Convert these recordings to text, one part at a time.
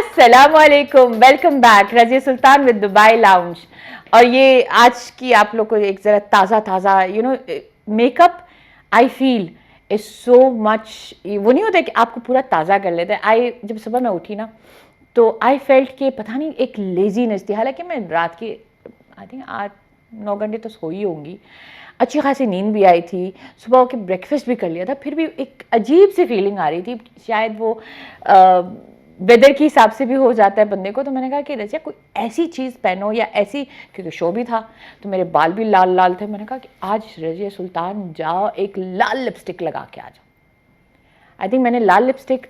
अस्सलामुअलैकुम, welcome back Razia Sultan with Dubai lounge. और ये आज की आप लोग को एक ज़रा ताज़ा makeup I feel is so much. वो नहीं होता कि आपको पूरा ताज़ा कर लेते हैं। जब सुबह मैं उठी ना तो आई फेल्ट कि पता नहीं एक लेजीनेस थी। हालांकि मैं रात की आई थिंक 8-9 घंटे तो सोई होंगी, अच्छी खासी नींद भी आई थी, सुबह के ब्रेकफास्ट भी कर लिया था, फिर भी एक अजीब सी फीलिंग आ रही थी। शायद वो वेदर के हिसाब से भी हो जाता है बंदे को। तो मैंने कहा कि रज़िया कोई ऐसी चीज़ पहनो या ऐसी, क्योंकि शो भी था तो मेरे बाल भी लाल लाल थे। मैंने कहा कि आज रज़िया सुल्तान जाओ एक लाल लिपस्टिक लगा के आ जाओ। आई थिंक मैंने लाल लिपस्टिक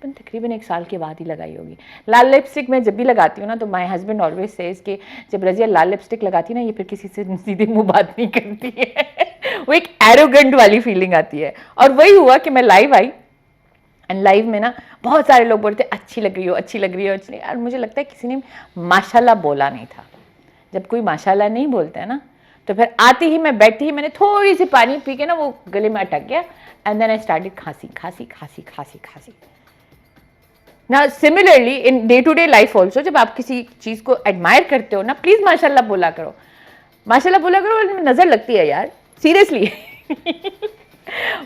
तकरीबन 1 साल के बाद ही लगाई होगी। लाल लिपस्टिक मैं जब भी लगाती हूँ ना तो माय हस्बैंड ऑलवेज सेज कि जब रज़िया लाल लिपस्टिक लगाती है ना ये फिर किसी से सीधे मुंह बात नहीं करती है वो एक एरोगेंट वाली फीलिंग आती है। और वही हुआ कि मैं लाइव आई एंड लाइव में ना बहुत सारे लोग बोलते अच्छी लग रही हो, अच्छी लग रही हो, अच्छी। और मुझे लगता है किसी ने माशाल्लाह बोला नहीं था। जब कोई माशाल्लाह नहीं बोलता है ना तो फिर आती ही मैं बैठती ही मैंने थोड़ी सी पानी पी के ना वो गले में अटक गया एंड देन आई स्टार्टेड खांसी खांसी खांसी खांसी खांसी। ना similarly in day to day life also जब आप किसी चीज़ को एडमायर करते हो ना प्लीज़ माशाल्लाह बोला करो, माशाल्लाह बोला करो। नज़र लगती है यार, सीरियसली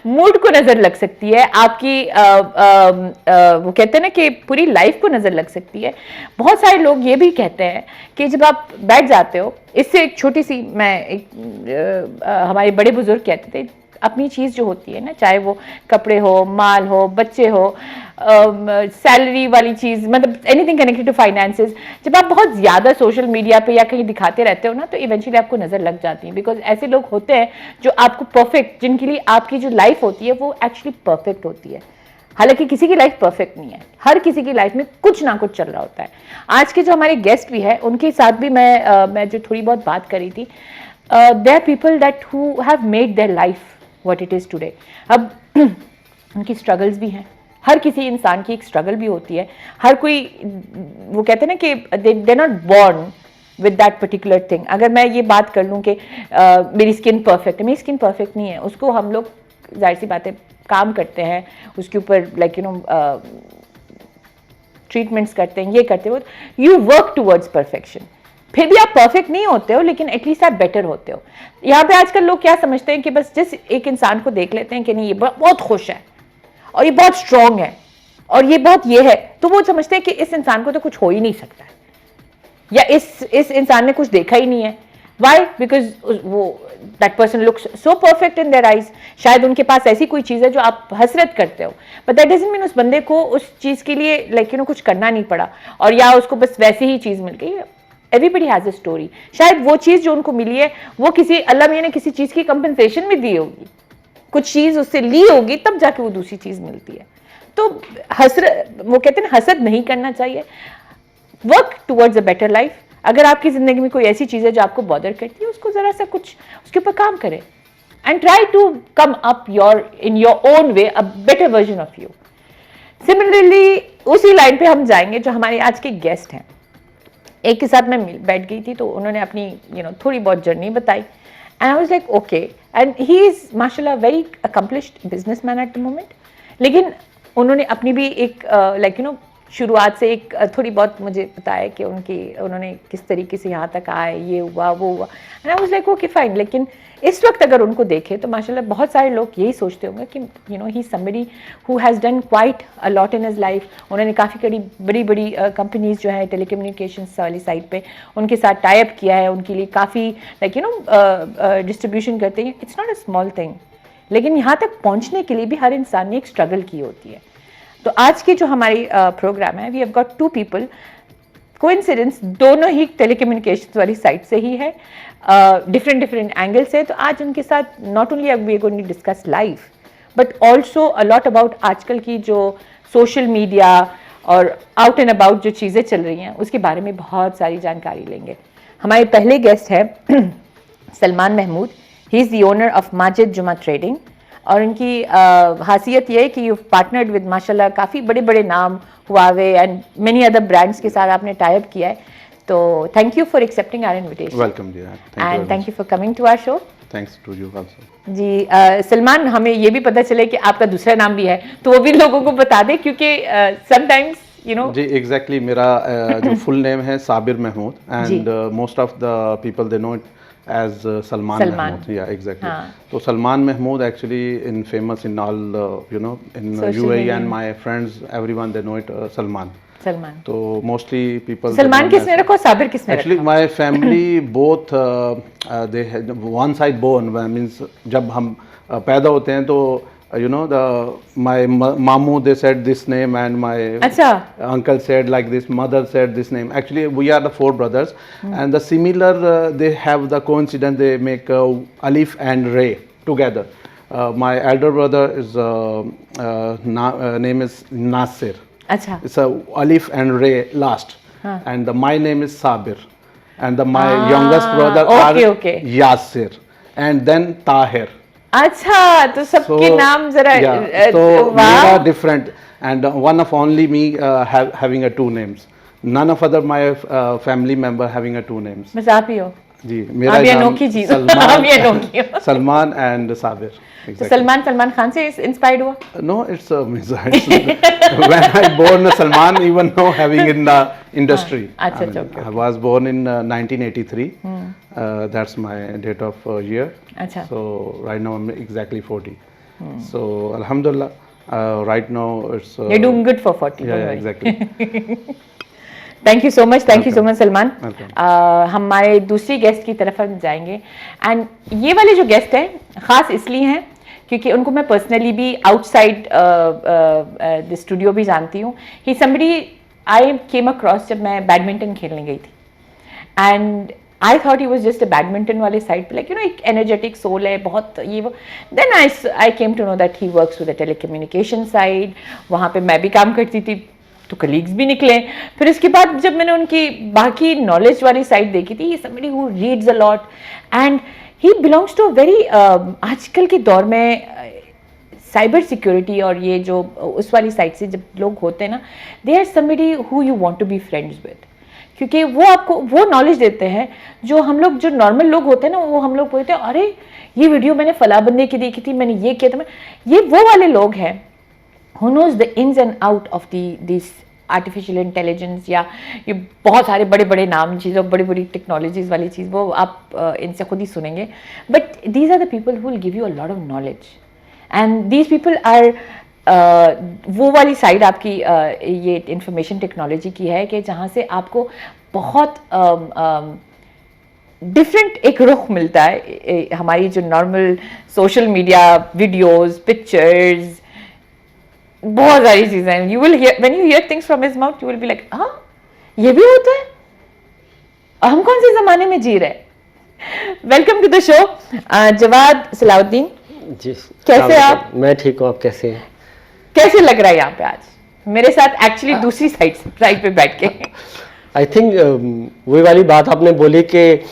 मूड को नज़र लग सकती है आपकी। वो कहते हैं ना कि पूरी लाइफ को नज़र लग सकती है। बहुत सारे लोग ये भी कहते हैं कि जब आप बैठ जाते हो, इससे एक छोटी सी हमारे बड़े बुजुर्ग कहते थे अपनी चीज़ जो होती है ना, चाहे वो कपड़े हो, माल हो, बच्चे हो, सैलरी वाली चीज़, मतलब एनीथिंग कनेक्टेड टू फाइनेंसेस, जब आप बहुत ज़्यादा सोशल मीडिया पे या कहीं दिखाते रहते हो ना तो इवेंचुअली आपको नज़र लग जाती है। बिकॉज ऐसे लोग होते हैं जो आपको परफेक्ट, जिनके लिए आपकी जो लाइफ होती है वो एक्चुअली परफेक्ट होती है। हालांकि किसी की लाइफ परफेक्ट नहीं है, हर किसी की लाइफ में कुछ ना कुछ चल रहा होता है। आज के जो हमारे गेस्ट भी हैं उनके साथ भी मैं जो थोड़ी बहुत बात करी थी, they are people that who have made their life what it is today. अब उनकी स्ट्रगल्स भी हैं, हर किसी इंसान की एक स्ट्रगल भी होती है। हर कोई, वो कहते हैं ना कि they not born with that particular thing. अगर मैं ये बात कर लूँ कि मेरी स्किन परफेक्ट है, मेरी स्किन परफेक्ट नहीं है, उसको हम लोग जाहिर सी बात है काम करते हैं उसके ऊपर, ट्रीटमेंट्स करते हैं, ये करते हो, यू वर्क टूवर्ड्स परफेक्शन। फिर भी आप परफेक्ट नहीं होते हो लेकिन एटलीस्ट आप बेटर होते हो। यहाँ पे आजकल लोग क्या समझते हैं कि बस जिस एक इंसान को देख लेते हैं कि नहीं ये बहुत खुश है और ये बहुत स्ट्रांग है और ये बहुत ये है, तो वो समझते हैं कि इस इंसान को तो कुछ हो ही नहीं सकता है या इस इंसान ने कुछ देखा ही नहीं है। वाई? बिकॉज वो that person looks so perfect in their eyes. शायद उनके पास ऐसी कोई चीज़ है जो आप हसरत करते हो, बट दैट डजंट मीन उस बंदे को उस चीज़ के लिए कुछ करना नहीं पड़ा और या उसको बस वैसी ही चीज़ मिल गई। Everybody has a story. शायद वो चीज़ जो उनको मिली है वो किसी अल्लाह मियां ने किसी चीज़ की कंपनसेशन भी दी होगी, कुछ चीज़ उससे ली होगी, तब जाके वो दूसरी चीज़ मिलती है। तो वो कहते हैं ना, हसद नहीं करना चाहिए। Work towards a better life. अगर आपकी ज़िंदगी में कोई ऐसी चीज़ है जो आपको बॉदर करती है, उसको ज़रा सा कुछ उसके ऊपर काम करें and try to come up in your own way a better version of you. Similarly उसी लाइन पे हम जाएंगे जो हमारे आज के गेस्ट हैं। एक के साथ मैं बैठ गई थी तो उन्होंने अपनी थोड़ी बहुत जर्नी बताई and I was like okay. And he is माशाल्लाह very accomplished businessman at the moment. लेकिन उन्होंने अपनी भी एक शुरुआत से एक थोड़ी बहुत मुझे बताया कि उन्होंने किस तरीके से यहाँ तक आए, ये हुआ वो हुआ and I was like okay fine. लेकिन इस वक्त अगर उनको देखें तो माशाल्लाह बहुत सारे लोग यही सोचते होंगे कि he somebody who has done quite a lot in his life. उन्होंने काफ़ी बड़ी बड़ी कंपनीज़ जो है टेलीकम्युनिकेशंस वाली साइड पे उनके साथ टाई अप किया है, उनके लिए काफ़ी डिस्ट्रीब्यूशन करते हैं। It's not a small thing. लेकिन यहाँ तक पहुँचने के लिए भी हर इंसान ने एक स्ट्रगल की होती है। तो आज की जो हमारी प्रोग्राम है, we have got 2 people, coincidence दोनों ही टेलीकम्युनिकेशन वाली साइड से ही है, डिफरेंट एंगल से। तो आज उनके साथ not only we are going to discuss life but also a lot about आजकल की जो सोशल मीडिया और आउट एंड अबाउट जो चीज़ें चल रही हैं उसके बारे में बहुत सारी जानकारी लेंगे। हमारे पहले गेस्ट हैं Salman Mahmood. He is the owner of Majid Juma trading और इनकी खासियत ये है कि यू पार्टनर्ड विद माशाल्लाह काफ़ी बड़े बड़े नाम, Huawei and many other brands के साथ आपने टाई अप किया है। तो thank you for accepting our invitation. Welcome जी, and thank you for coming to our show. Thanks to you also. जी सलमान, हमें ये भी पता चले कि आपका दूसरा नाम भी है तो वो भी लोगों को बता दें, क्योंकि समटाइम्स you know. जी एग्जैक्टली मेरा जो फुल नेम है Sabir Mahmood and most of the people they know it as Salman Mahmood या एग्जैक्टली तो Salman Mahmood actually in famous in all you know in UAE and my friends everyone they know it Salman तो mostly people Salman किसने रखा साबिर किसने actually my family both they one side born means जब हम पैदा होते हैं तो you know my mamu they said this name and my uncle said like this, mother said this name. Actually we are the four brothers and the similar they have the coincidence, they make alif and ray together. My elder brother is name is Nasir. It's a alif and ray last and my name is Sabir and my youngest brother are Yasir and then Tahir. अच्छा तो सबके नाम जरा so मेरा different and one of only me having a two names, none of other my family member having a two names. बस आप ही हो जी मेरा नाम सलमान एंड साबिर. तो सलमान खान से इंस्पायर्ड हुआ? No, it's when I born Salman, even no having in the industry. I was born in 1983. That's my date of year. So right now I'm exactly 40. So Alhamdulillah, right now it's. You're doing good for 40. Yeah, exactly. Thank you so much Salman. हमारे दूसरी guest की तरफ हम जाएंगे and ये वाले जो guest हैं ख़ास इसलिए हैं क्योंकि उनको मैं पर्सनली भी आउटसाइड द स्टूडियो भी जानती हूँ. ही समबडी आई केम अक्रॉस जब मैं बैडमिंटन खेलने गई थी and I thought he was just a badminton वाले साइड पे लाइक यू नो एक एनर्जेटिक सोल है बहुत ये वो. Then I came to know that he works with the telecommunication side. वहाँ पे मैं भी काम करती थी तो कलीग्स भी निकले. फिर इसके बाद जब मैंने उनकी बाकी नॉलेज वाली साइड देखी थी, somebody who reads a lot and he belongs to very आजकल के दौर में साइबर सिक्योरिटी और ये जो उस वाली साइड से जब लोग होते हैं ना, they are somebody who you want to be friends with, क्योंकि वो आपको वो नॉलेज देते हैं जो हम लोग जो नॉर्मल लोग होते हैं ना, वो हम लोग बोलते हैं अरे ये वीडियो मैंने फला बंदे की देखी थी, मैंने ये किया था. ये वो वाले लोग हैं who knows the ins and out of these artificial intelligence या ये बहुत सारे बड़े बड़े नाम चीज़ों बड़ी बड़ी टेक्नोलॉजीज़ वाली चीज़ वो आप इनसे खुद ही सुनेंगे. But these are the people who will give you a lot of knowledge and these people are वो वाली साइड आपकी ये इंफॉर्मेशन टेक्नोलॉजी की है कि जहाँ से आपको बहुत डिफरेंट एक रुख मिलता है. हमारी जो normal social media videos pictures बहुत सारी चीजें हैं. You will when you here things from his mouth you will be like हाँ ये भी होता है, हम कौन से जमाने में जी रहे हैं. Welcome to the show Jawad Salahuddin ji. कैसे आप? मैं ठीक हूँ, आप कैसे हैं? कैसे लग रहा है यहाँ पे आज मेरे साथ एक्चुअली दूसरी साइड पे बैठ के? आई थिंक वही वाली बात आपने बोली कि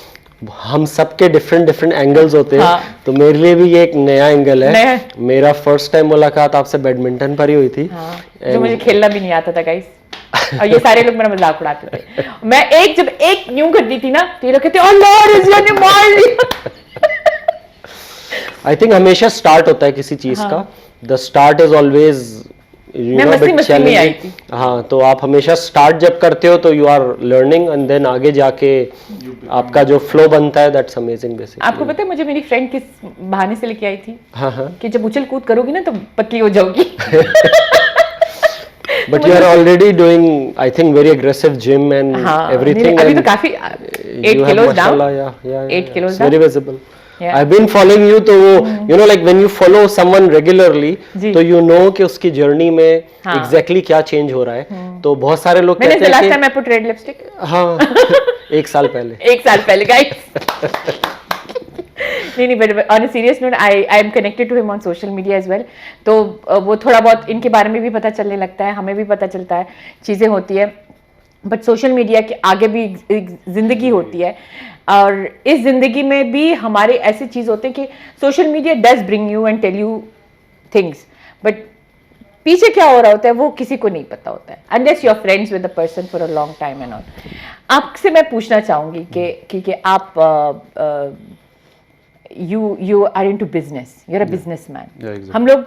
हम सबके डिफरेंट एंगल्स होते हैं. तो मेरे लिए भी ये एक नया एंगल है. मेरा फर्स्ट टाइम मुलाकात आपसे बैडमिंटन पर ही हुई थी. जो मुझे खेलना भी नहीं आता था गाइस और ये सारे लोग मेरा मजाक उड़ाते थे. मैं जब एक न्यू करती थी ना तो ये लोग कहते ओह लॉर्ड रिजवान ने मार लिया. आई थिंक हमेशा स्टार्ट होता है किसी चीज का. द स्टार्ट इज ऑलवेज हाँ, तो आप हमेशा स्टार्ट जब करते हो तो you are learning and then आगे जाके आपका जो फ्लो बनता है दैट्स अमेजिंग बेसिकली. आपको पता है मुझे मेरी फ्रेंड किस बहाने से लेके आई थी? हाँ कि जब उछल कूद करोगी ना तो पतली हो जाओगी. But you are already doing I think very aggressive gym and everything. अभी तो काफी 8 kilos down. 8 kilos very visible. I've been following you तो you know like when you follow someone regularly तो you know कि उसकी journey में exactly क्या change हो रहा है. तो बहुत सारे लोग कहते हैं कि last time I put red lipstick. हाँ एक साल पहले guys. नहीं but on a serious note I am connected to him on social media as well. तो वो थोड़ा बहुत इनके बारे में भी पता चलने लगता है, हमें भी पता चलता है, चीज़ें होती है. बट सोशल मीडिया के आगे भी जिंदगी होती है और इस जिंदगी में भी हमारे ऐसी चीज़ होते हैं कि social media does bring you and tell you things, but पीछे क्या हो रहा होता है वो किसी को नहीं पता होता है unless you are friends with the person for a long time and all. आपसे मैं पूछना चाहूँगी कि आप you are into business, you are a businessman. हम लोग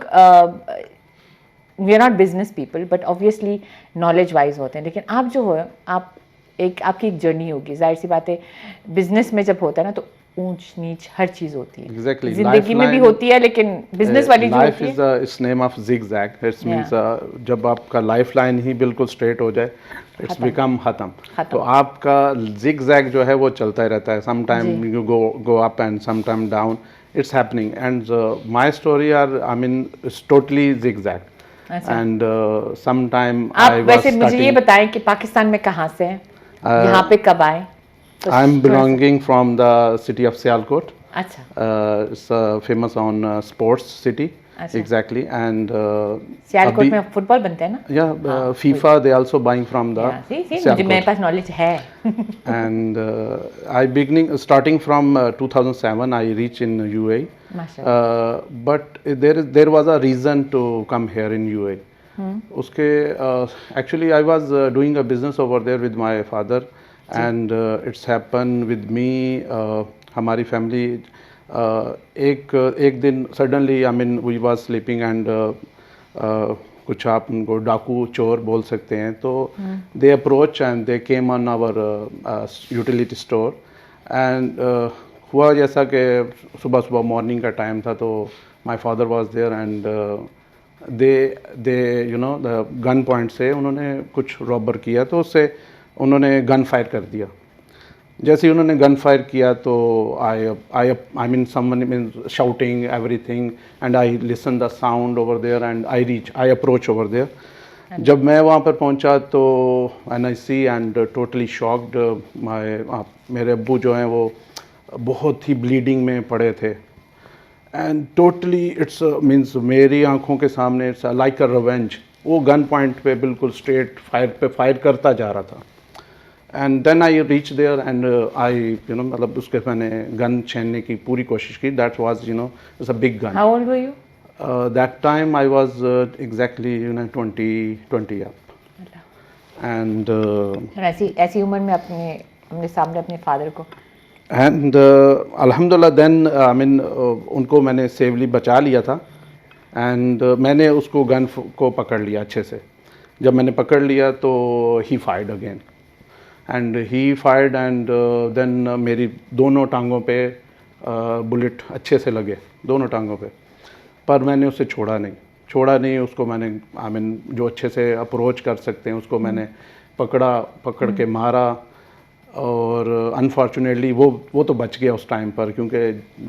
we are not business people but obviously knowledge wise होते हैं, लेकिन आप जो हो आप आपकी एक जर्नी होगी, जाहिर सी बात है बिजनेस में जब होता है ना तो ऊंच नीच हर चीज होती है, Exactly. जिंदगी में भी होती है, लेकिन बिजनेस वाली जो लाइफ होती इज है it's name of zigzag. It's means जब आपका लाइफ लाइन ही बिल्कुल स्ट्रेट हो जाए इट्स बिकम खत्म. तो आपका zigzag जो है वो चलता ही रहता है. Some time you go up and some time down. It's happening and my story are I mean it's totally zigzag. And some time आप वैसे मुझे ये बताएं कि पाकिस्तान में कहाँ से हैं, यहाँ पे कब आए? I am belonging from the city of Sialkot. अच्छा. It's famous on sports city. Exactly. And Sialkot में फुटबॉल बनते हैं ना? Yeah, FIFA they also buying from the मुझे मेरे पास नॉलेज है. And I starting from 2007 I reach in UAE. But there was a reason to come here in UAE. उसके actually I was doing a business over there with my father. And it's happened with me. हमारी family एक दिन suddenly I mean we was sleeping and कुछ आप उनको डाकू चोर बोल सकते हैं, तो they approach and they came on our utility store. And हुआ जैसा कि सुबह सुबह मॉर्निंग का टाइम था, तो my father was there and they you know the gun point से उन्होंने कुछ रॉबर किया, तो उससे उन्होंने गन फायर कर दिया. जैसे ही उन्होंने गन फायर किया तो I mean someone mean shouting everything and I listen the sound over there and I approach over there. जब मैं वहाँ पर पहुँचा तो and I see and totally shocked. मेरे अब्बू जो हैं वो बहुत ही ब्लीडिंग में पड़े थे. एंड टोटली इट्स मीन्स मेरी आंखों के सामने इट्स लाइक अ रिवेंज. वो गन पॉइंट पे बिल्कुल स्ट्रेट फायर करता जा रहा था. And then I reach there and I you know मतलब उसके मैंने गन छीनने की पूरी कोशिश की. That was you know it's a big gun. How old were you? That time I was exactly you know 20 up. And ऐसी उम्र में अपने सामने अपने फादर को. एंड अल्हम्दुलिल्लाह देन आई मीन उनको मैंने सेवली बचा लिया था. एंड मैंने उसको गन को पकड़ लिया अच्छे से. जब मैंने पकड़ लिया तो he fired again and he fired and then मेरी दोनों टांगों पे बुलेट अच्छे से लगे, दोनों टांगों पे. पर मैंने उसे छोड़ा नहीं. उसको मैंने आई मीन जो अच्छे से अप्रोच कर सकते हैं उसको मैंने पकड़ के मारा. और अनफॉर्चुनेटली वो तो बच गया उस टाइम पर, क्योंकि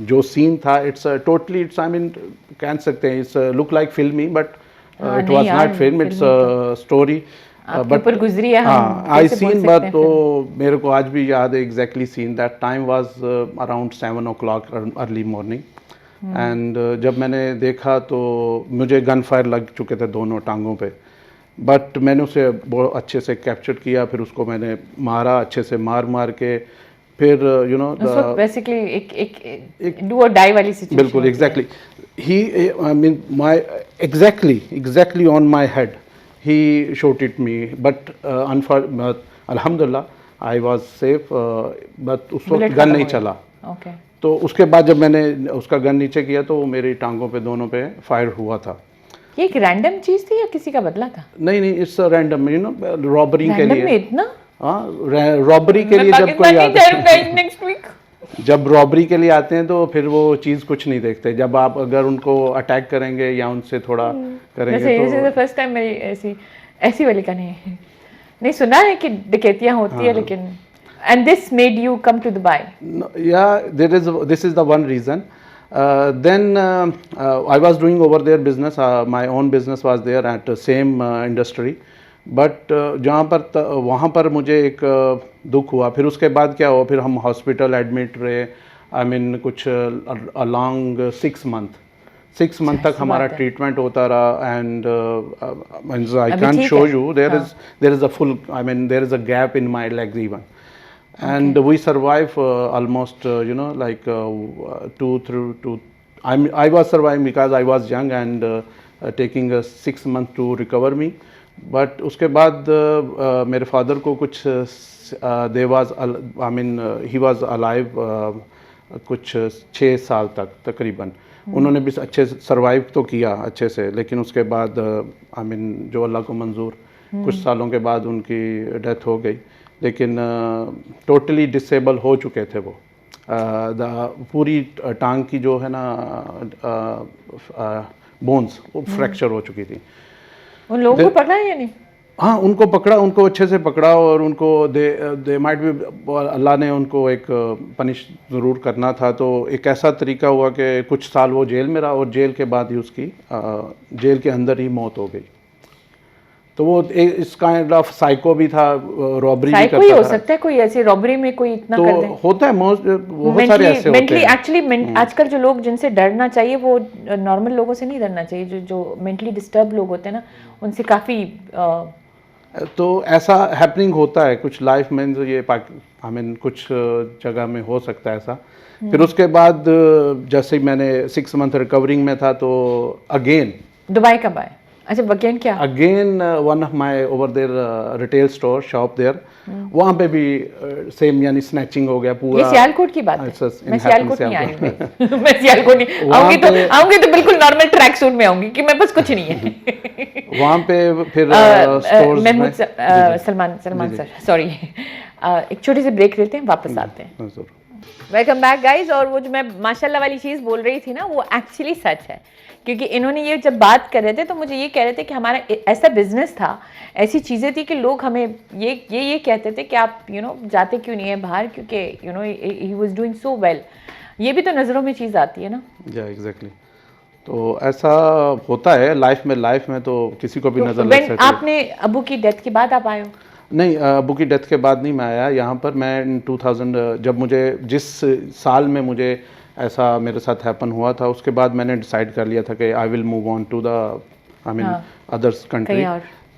जो सीन था it's totally it's I mean कह सकते हैं इट्स लुक लाइक फिल्मी but it was not film. It's story but गुजरी है. आई सीन बट तो मेरे को आज भी याद है exactly scene. That time was around 7 o'clock early morning. And जब मैंने देखा तो मुझे गन फायर लग चुके थे दोनों टांगों पे. बट मैंने उसे बहुत अच्छे से कैप्चर किया. फिर उसको मैंने मारा अच्छे से मार के. फिर यू नो बेसिकली एक डू और डाई वाली सिचुएशन. बिल्कुल exactly. He I mean my exactly on my head he shot at me but alhamdulillah I was safe. but उस वक्त गन नहीं चला. okay. तो उसके बाद जब मैंने उसका गन नीचे किया तो मेरी टांगों पे दोनों पे फायर हुआ था. ये एक रैंडम चीज थी या किसी का बदला था? नहीं it's random you know robbery के लिए. इतना रॉबरी के लिए जब कोई नेक्स्ट वीक जब रॉबरी के लिए आते हैं तो फिर वो चीज़ कुछ नहीं देखते. जब आप अगर उनको अटैक करेंगे या उनसे थोड़ा करेंगे तो फर्स्ट टाइम मेरी ऐसी वाली का नहीं सुना है कि डकैतियां होती है, लेकिन and this made you come to Dubai. या this is the one reason. then I was doing over there business. My own business was there at same industry. But जहाँ पर वहाँ पर मुझे एक दुख हुआ. फिर उसके बाद क्या हुआ, फिर हम हॉस्पिटल एडमिट रहे. आई मीन कुछ अलॉन्ग 6 मंथ तक हमारा ट्रीटमेंट होता रहा. And I can show you there is a full I mean there is a gap in my legs even. And we survive almost you know like 2 I was surviving because I was young and taking 6 months to recover me. But उसके बाद मेरे father को कुछ they was I mean he was alive कुछ 6 साल तक तकरीबन. उन्होंने भी अच्छे से सरवाइव तो किया अच्छे से, लेकिन उसके बाद आई मीन जो अल्लाह को मंजूर कुछ सालों के बाद उनकी डेथ हो गई। लेकिन टोटली डिसेबल हो चुके थे वो। पूरी टांग की जो है ना बोन्स वो फ्रैक्चर हो चुकी थी। उन लोगों को पकड़ा है या नहीं? हाँ, उनको पकड़ा, उनको अच्छे से पकड़ा, और उनको दे माइट भी, अल्लाह ने उनको एक पनिश ज़रूर करना था, तो एक ऐसा तरीका हुआ कि कुछ साल वो जेल में रहा, और जेल के बाद ही उसकी जेल के अंदर ही मौत हो गई। तो वो इस काइंड ऑफ साइको भी था, रॉबरी भी करता ही था। हो सकता है कोई ऐसी रॉबरी में कोई इतना तो कर दे। होता है, बहुत सारे ऐसे होते हैं। एक्चुअली आजकल जो लोग जिनसे डरना चाहिए वो नॉर्मल लोगों से नहीं डरना चाहिए, जो मेंटली डिस्टर्ब लोग होते हैं ना, उनसे काफ़ी तो ऐसा हैपनिंग होता है कुछ लाइफ में, जो ये आई मीन कुछ जगह में हो सकता है ऐसा। फिर उसके बाद जैसे ही मैंने 6 मंथ रिकवरिंग में था, तो अगेन दुबई कब आए? अच्छा, अगेन क्या? Again one of my over there retail store shop there, वहाँ पे भी सेम यानी स्नैचिंग हो गया पूरा। ये सियालकोट की बात है? मैं सियालकोट नहीं आई हूँ। मैं सियालकोट नहीं आऊंगी तो बिल्कुल नॉर्मल ट्रैक सूट में आऊंगी कि मैं बस कुछ नहीं है। वहाँ पे फिर महमूद सलमान सर, सॉरी, एक छोटी सी ब्रेक लेते हैं, वापस आते हैं। Welcome back guys. और वो जो मैं माशाल्लाह वाली चीज़ बोल रही थी ना, वो एक्चुअली सच है, क्योंकि इन्होंने ये जब बात कर रहे थे तो मुझे ये कह रहे थे कि हमारा ऐसा बिजनेस था, ऐसी चीज़ें थी कि लोग हमें ये कहते थे कि आप जाते क्यों नहीं है बाहर, क्योंकि he was doing so well. ये भी तो नज़रों में चीज़ आती है ना। या एग्जैक्टली। तो ऐसा होता है लाइफ में तो किसी को भी नजर लग सकती है। आपने अबू की डेथ के बाद आप आए हो? नहीं, अबू की डेथ के बाद नहीं मैं आया यहाँ पर। मैं 2000 जब मुझे जिस साल में मुझे ऐसा मेरे साथ हैपन हुआ था, उसके बाद मैंने डिसाइड कर लिया था कि I will move on to the I mean others country.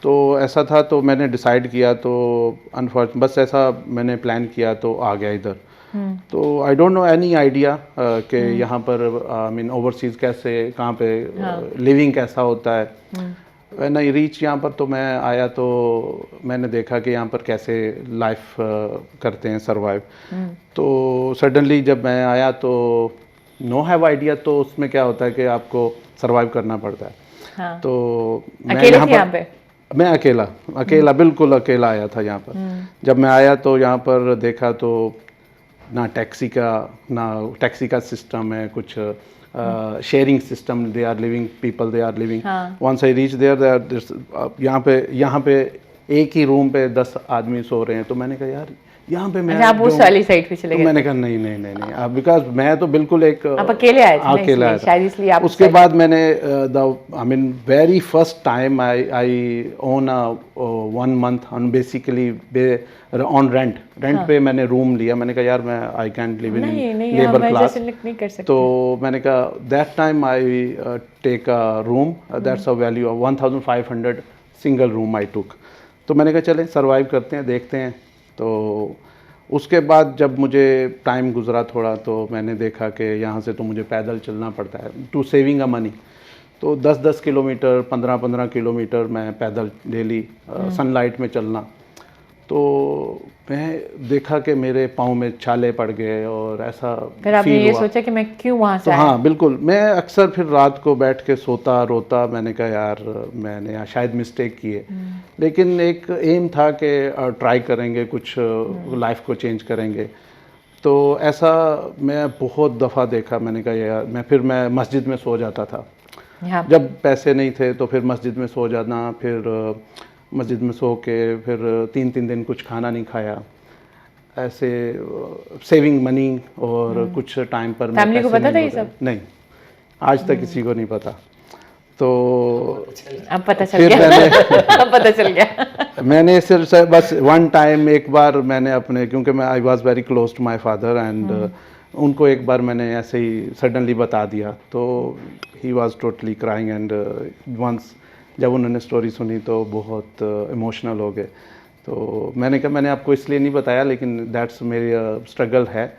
तो ऐसा था, तो मैंने डिसाइड किया, तो अनफॉर्चुनेट बस ऐसा मैंने प्लान किया तो आ गया इधर। तो I don't know any idea कि यहाँ पर आई मीन ओवरसीज़ कैसे, कहाँ पे लिविंग कैसा होता है। व्हेन आई रीच यहाँ पर, तो मैं आया तो मैंने देखा कि यहाँ पर कैसे लाइफ करते हैं सर्वाइव। तो सडनली जब मैं आया तो नो हैव आइडिया, तो उसमें क्या होता है कि आपको सर्वाइव करना पड़ता है। हाँ। तो मैं यहाँ पर मैं अकेला बिल्कुल अकेला आया था यहाँ पर। जब मैं आया तो यहाँ पर देखा तो ना टैक्सी का सिस्टम है, कुछ sharing system, they are living people, they are living. Once I reach there, यहाँ पे एक ही रूम पे 10 आदमी सो रहे हैं। तो मैंने कहा यार यहाँ पे मैं आप उस वाली साइड पे चले गए? मैंने कहा नहीं, बिकॉज मैं तो बिल्कुल एक आप अकेले आए थे, शायद इसलिए आप। उसके बाद मैंने I mean very first time I own 1 month on basically on rent पे मैंने रूम लिया। मैंने कहा यार मैं I can't live in labour class. तो मैंने कहा that time I take a room, that's a value of 1500 single room I took. तो मैंने कहा चलें सर्वाइव करते हैं, देखते हैं। तो उसके बाद जब मुझे टाइम गुजरा थोड़ा, तो मैंने देखा कि यहाँ से तो मुझे पैदल चलना पड़ता है टू सेविंग अ मनी। तो 10-10 किलोमीटर 15-15 किलोमीटर मैं पैदल डेली सनलाइट में चलना। तो मैं देखा कि मेरे पाँव में छाले पड़ गए और ऐसा फिर आपने ये सोचा कि मैं क्यों वहाँ से आया? हाँ बिल्कुल। मैं अक्सर फिर रात को बैठ के सोता रोता, मैंने कहा यार मैंने शायद मिस्टेक की है। लेकिन एक एम था कि ट्राई करेंगे, कुछ लाइफ को चेंज करेंगे। तो ऐसा मैं बहुत दफ़ा देखा। मैंने कहा यार मैं मस्जिद में सो जाता था जब पैसे नहीं थे, तो फिर मस्जिद में सो जाना। फिर मस्जिद में सो के फिर 3-3 दिन कुछ खाना नहीं खाया, ऐसे सेविंग मनी। और कुछ टाइम पर फैमिली को पता था ये सब? नहीं, आज तक किसी को नहीं पता। तो अब पता चल गया। अब पता चल गया। मैंने सिर्फ बस 1 टाइम एक बार मैंने अपने, क्योंकि मैं I was very close to my father and उनको एक बार मैंने ऐसे ही सडनली बता दिया। तो he was totally crying and once जब उन्होंने स्टोरी सुनी तो बहुत इमोशनल हो गए। तो मैंने कहा मैंने आपको इसलिए नहीं बताया, लेकिन दैट्स मेरी स्ट्रगल है।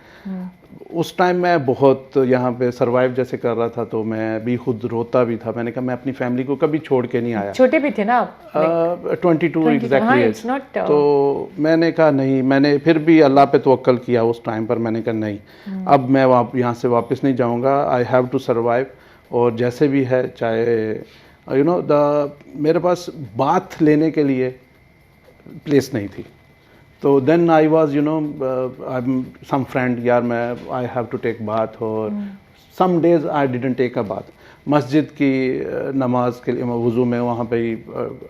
उस टाइम मैं बहुत यहाँ पे सरवाइव जैसे कर रहा था, तो मैं भी खुद रोता भी था। मैंने कहा मैं अपनी फैमिली को कभी छोड़ के नहीं आया। छोटे भी थे ना आप? 22 एग्जैक्टली एज। it's not, तो मैंने कहा नहीं, मैंने फिर भी अल्लाह पे तवक्कल किया उस टाइम पर। मैंने कहा नहीं, अब मैं यहाँ से वापस नहीं जाऊँगा, आई हैव टू सर्वाइव। और जैसे भी है, चाहे मेरे पास बात लेने के लिए प्लेस नहीं थी। तो then I was some friend, यार मैं I have to take bath, और some days I didn't take a bath. मस्जिद की नमाज के लिए वज़ू में वहाँ पे ही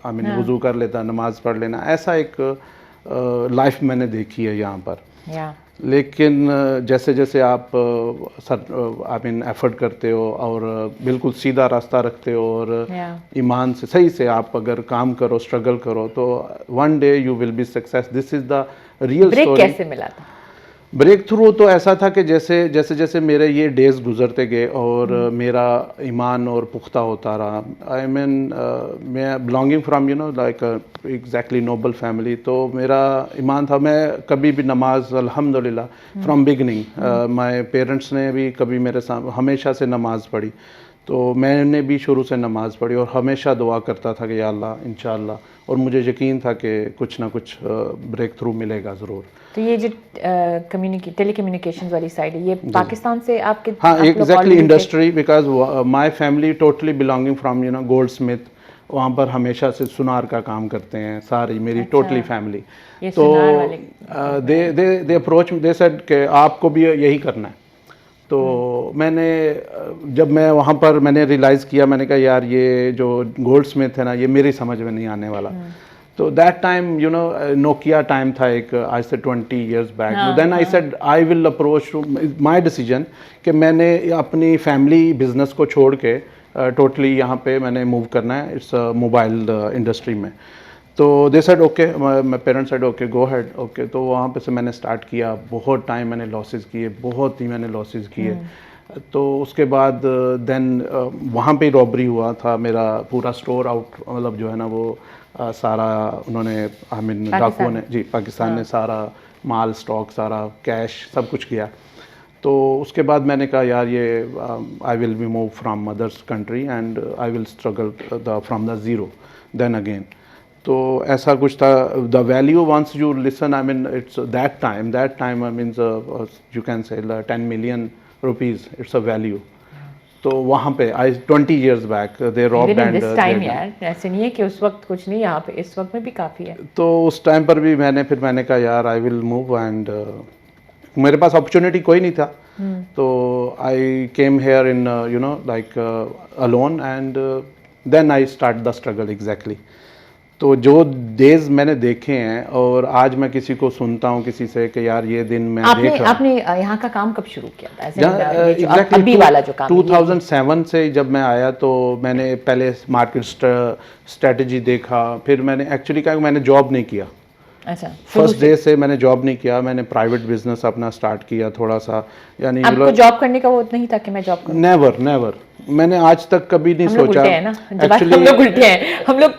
वज़ू कर लेता, नमाज पढ़ लेना, ऐसा एक लाइफ मैंने देखी है यहाँ पर। लेकिन जैसे जैसे आप एफर्ट करते हो और बिल्कुल सीधा रास्ता रखते हो और ईमान से सही से आप अगर काम करो, स्ट्रगल करो, तो one day you will be success. This is the real story. कैसे मिला था ब्रेक थ्रू? तो ऐसा था कि जैसे जैसे जैसे मेरे ये डेज गुजरते गए और मेरा ईमान और पुख्ता होता रहा। आई मीन मैं belonging from like exactly Nobel family, तो मेरा ईमान था। मैं कभी भी नमाज अल्हम्दुलिल्लाह फ्रॉम बिगनिंग माय पेरेंट्स ने भी कभी मेरे साथ हमेशा से नमाज पढ़ी, तो मैंने भी शुरू से नमाज पढ़ी और हमेशा दुआ करता था कि या अल्लाह इंशाअल्लाह, और मुझे यकीन था कि कुछ ना कुछ ब्रेक थ्रू मिलेगा ज़रूर। तो ये जो टेलीकम्युनिकेशंस वाली साइड है, ये पाकिस्तान से आपके? हाँ, exactly industry, because my family totally belonging from gold Smith, वहाँ पर हमेशा से सुनार का काम करते हैं सारी मेरी टोटली फैमिली। तो दे अप्रोच, दे सेड कि आपको भी यही करना है। तो मैंने जब मैं वहाँ पर मैंने रियलाइज़ किया, मैंने कहा यार ये जो गोल्ड स्मिथ है ना, ये मेरी समझ में नहीं आने वाला। तो दैट टाइम नोकिया टाइम था एक, आज से 20 years back. Then I said I will approach to my decision कि मैंने अपनी फैमिली बिजनेस को छोड़ के टोटली यहाँ पे मैंने मूव करना है, इट्स मोबाइल इंडस्ट्री में। तो they said okay, my parents said okay go head okay. तो वहाँ पे से मैंने स्टार्ट किया। बहुत टाइम मैंने लॉसेस किए, बहुत ही मैंने लॉसेस किए। तो उसके बाद देन वहाँ पे रॉबरी हुआ था, मेरा पूरा स्टोर आउट, मतलब जो है ना वो सारा उन्होंने डाकुओं ने, जी पाकिस्तान ने सारा माल स्टॉक, सारा कैश सब कुछ किया। तो उसके बाद मैंने कहा यार ये I will be move from mother's country and I will struggle from the zero then again. तो ऐसा कुछ था। The value once you listen, I mean it's that time I mean you can say 10 million rupees, it's a value. तो वहाँ पे I 20 years back they robbed and यार ऐसे नहीं है कि उस वक्त कुछ नहीं, यहाँ पे इस वक्त में भी काफ़ी है। तो उस टाइम पर भी मैंने कहा यार आई विल मूव, एंड मेरे पास अपॉर्चुनिटी कोई नहीं था। तो I came here in like alone, and then I start the struggle exactly. तो जो डेज मैंने देखे हैं, और आज मैं किसी को सुनता हूँ किसी से कि यार ये दिन मैं देख रहा। आपने यहाँ का काम कब शुरू किया था? एग्जैक्टली अभी वाला जो काम 2007 से जब मैं आया, तो मैंने पहले मार्केट स्ट्रेटजी देखा। फिर मैंने एक्चुअली क्या, मैंने जॉब नहीं किया। अच्छा, फर्स्ट डे से मैंने जॉब नहीं किया, मैंने प्राइवेट बिजनेस अपना स्टार्ट किया थोड़ा सा। यानी आपको जॉब करने का वो नहीं था कि मैं जॉब करूं? नेवर मैंने आज तक कभी नहीं सोचा। एक्चुअली हम लोग उल्टे हैं, हम लोग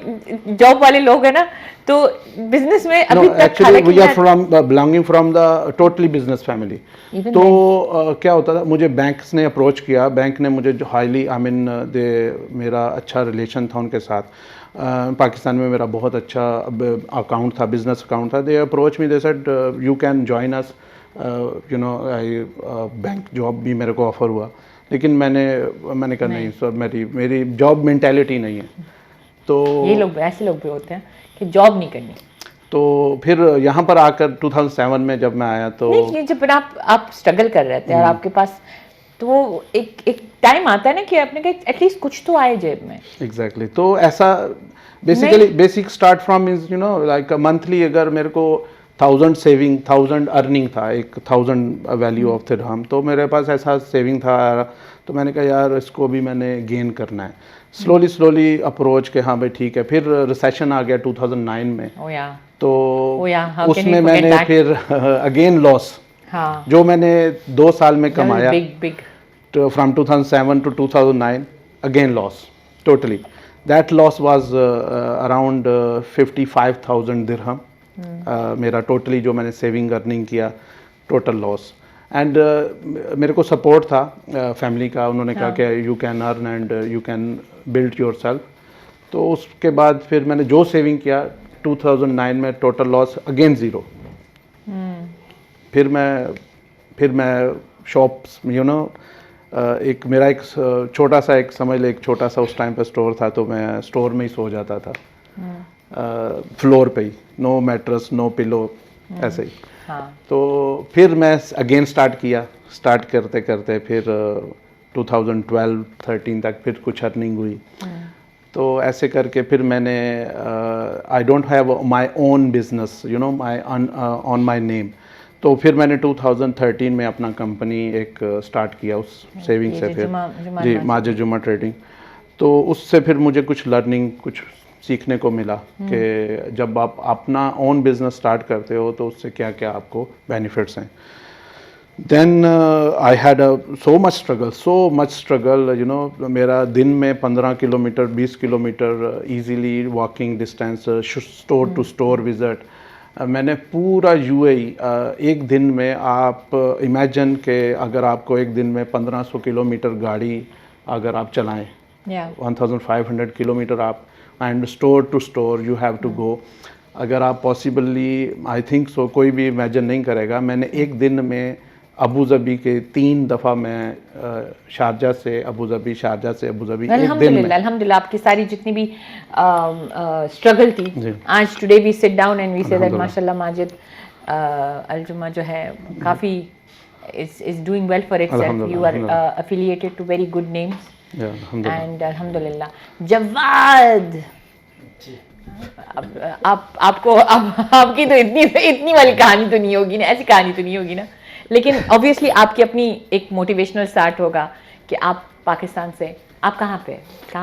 जॉब वाले लोग हैं ना, तो बिजनेस में अभी तक actually we are from belonging from the totally business family. तो क्या होता था, मुझे बैंक्स ने अप्रोच किया। बैंक ने मुझे हाईली आई मीन मेरा अच्छा रिलेशन था उनके साथ। पाकिस्तान में मेरा बहुत अच्छा अकाउंट था, बिजनेस अकाउंट था। They approach me, they said you can join us, I bank job भी मेरे को ऑफर हुआ। लेकिन मैंने कहा नहीं सर, मेरी जॉब मेंटालिटी नहीं है। तो ये लोग ऐसे लोग भी होते हैं कि जॉब नहीं करनी। तो फिर यहाँ पर आकर 2007 में जब मैं आया, तो नहीं, जब आप स्ट्रगल कर रहे थे और आपके पास तो वो एक टाइम आता है ना कि आपने कहा एटलीस्ट कुछ तो आए जेब में। एग्जैक्टली। तो ऐसा basic start from is like monthly, अगर मेरे को 1000 सेविंग 1000 अर्निंग था, एक 1000 वैल्यू ऑफ दिरहम, तो मेरे पास ऐसा सेविंग था। तो मैंने कहा यार इसको भी मैंने गेन करना है। स्लोली अप्रोच के हाँ भाई ठीक है। फिर रिसेशन आ गया 2009 में। तो उसमें मैंने फिर अगेन लॉस, जो मैंने 2 साल में कमाया from 2007 to 2009, again loss totally. That loss was around 55,000 दिरहम मेरा टोटली जो मैंने सेविंग अर्निंग किया टोटल लॉस। एंड मेरे को सपोर्ट था फैमिली का, उन्होंने कहा कि you can earn and you can build your self. तो उसके बाद फिर मैंने जो सेविंग किया 2009 में टोटल लॉस अगेन ज़ीरो। फिर मैं शॉप्स एक मेरा एक छोटा सा एक समझ ले एक छोटा सा उस टाइम पे स्टोर था, तो मैं स्टोर में ही सो जाता था, फ्लोर पे ही, नो मैट्रेस नो पिलो ऐसे ही। तो फिर मैं अगेन स्टार्ट करते करते फिर 2012-13 तक फिर कुछ अर्निंग हुई। तो ऐसे करके फिर मैंने I don't have my own business my on my name. तो फिर मैंने 2013 में अपना कंपनी एक स्टार्ट किया उस सेविंग से, फिर जी माजिद जुमा ट्रेडिंग। तो उससे फिर मुझे कुछ लर्निंग कुछ सीखने को मिला कि जब आप अपना ओन बिजनेस स्टार्ट करते हो तो उससे क्या क्या आपको बेनिफिट्स हैं। Then I had so much struggle मेरा दिन में 15 kilometre 20 kilometre easily walking distance, store to store visit. मैंने पूरा यूएई एक दिन में, आप इमेजिन के अगर आपको एक दिन में 1500 किलोमीटर गाड़ी अगर आप चलाएं, 1500 किलोमीटर आप, and store to store you have to go. अगर आप पॉसिबली आई थिंक सो कोई भी इमेजिन नहीं करेगा। मैंने एक दिन में अबू धाबी के 3 दफ़ा मैं शारजा से अबू धाबी एक दिन में। अल्हम्दुलिल्लाह आपकी सारी जितनी भी स्ट्रगल थी, आज today we sit down and we say that माशाल्लाह माजिद अल जुमा जो है काफ़ी is doing well for itself. You are affiliated to very good names. And अल्हम्दुलिल्लाह। जवाद, आपकी तो इतनी वाली कहानी तो नहीं होगी ना, ऐसी कहानी तो नहीं होगी ना, लेकिन ऑब्वियसली आपकी अपनी एक मोटिवेशनल स्टार्ट होगा कि आप पाकिस्तान से, आप कहाँ पे?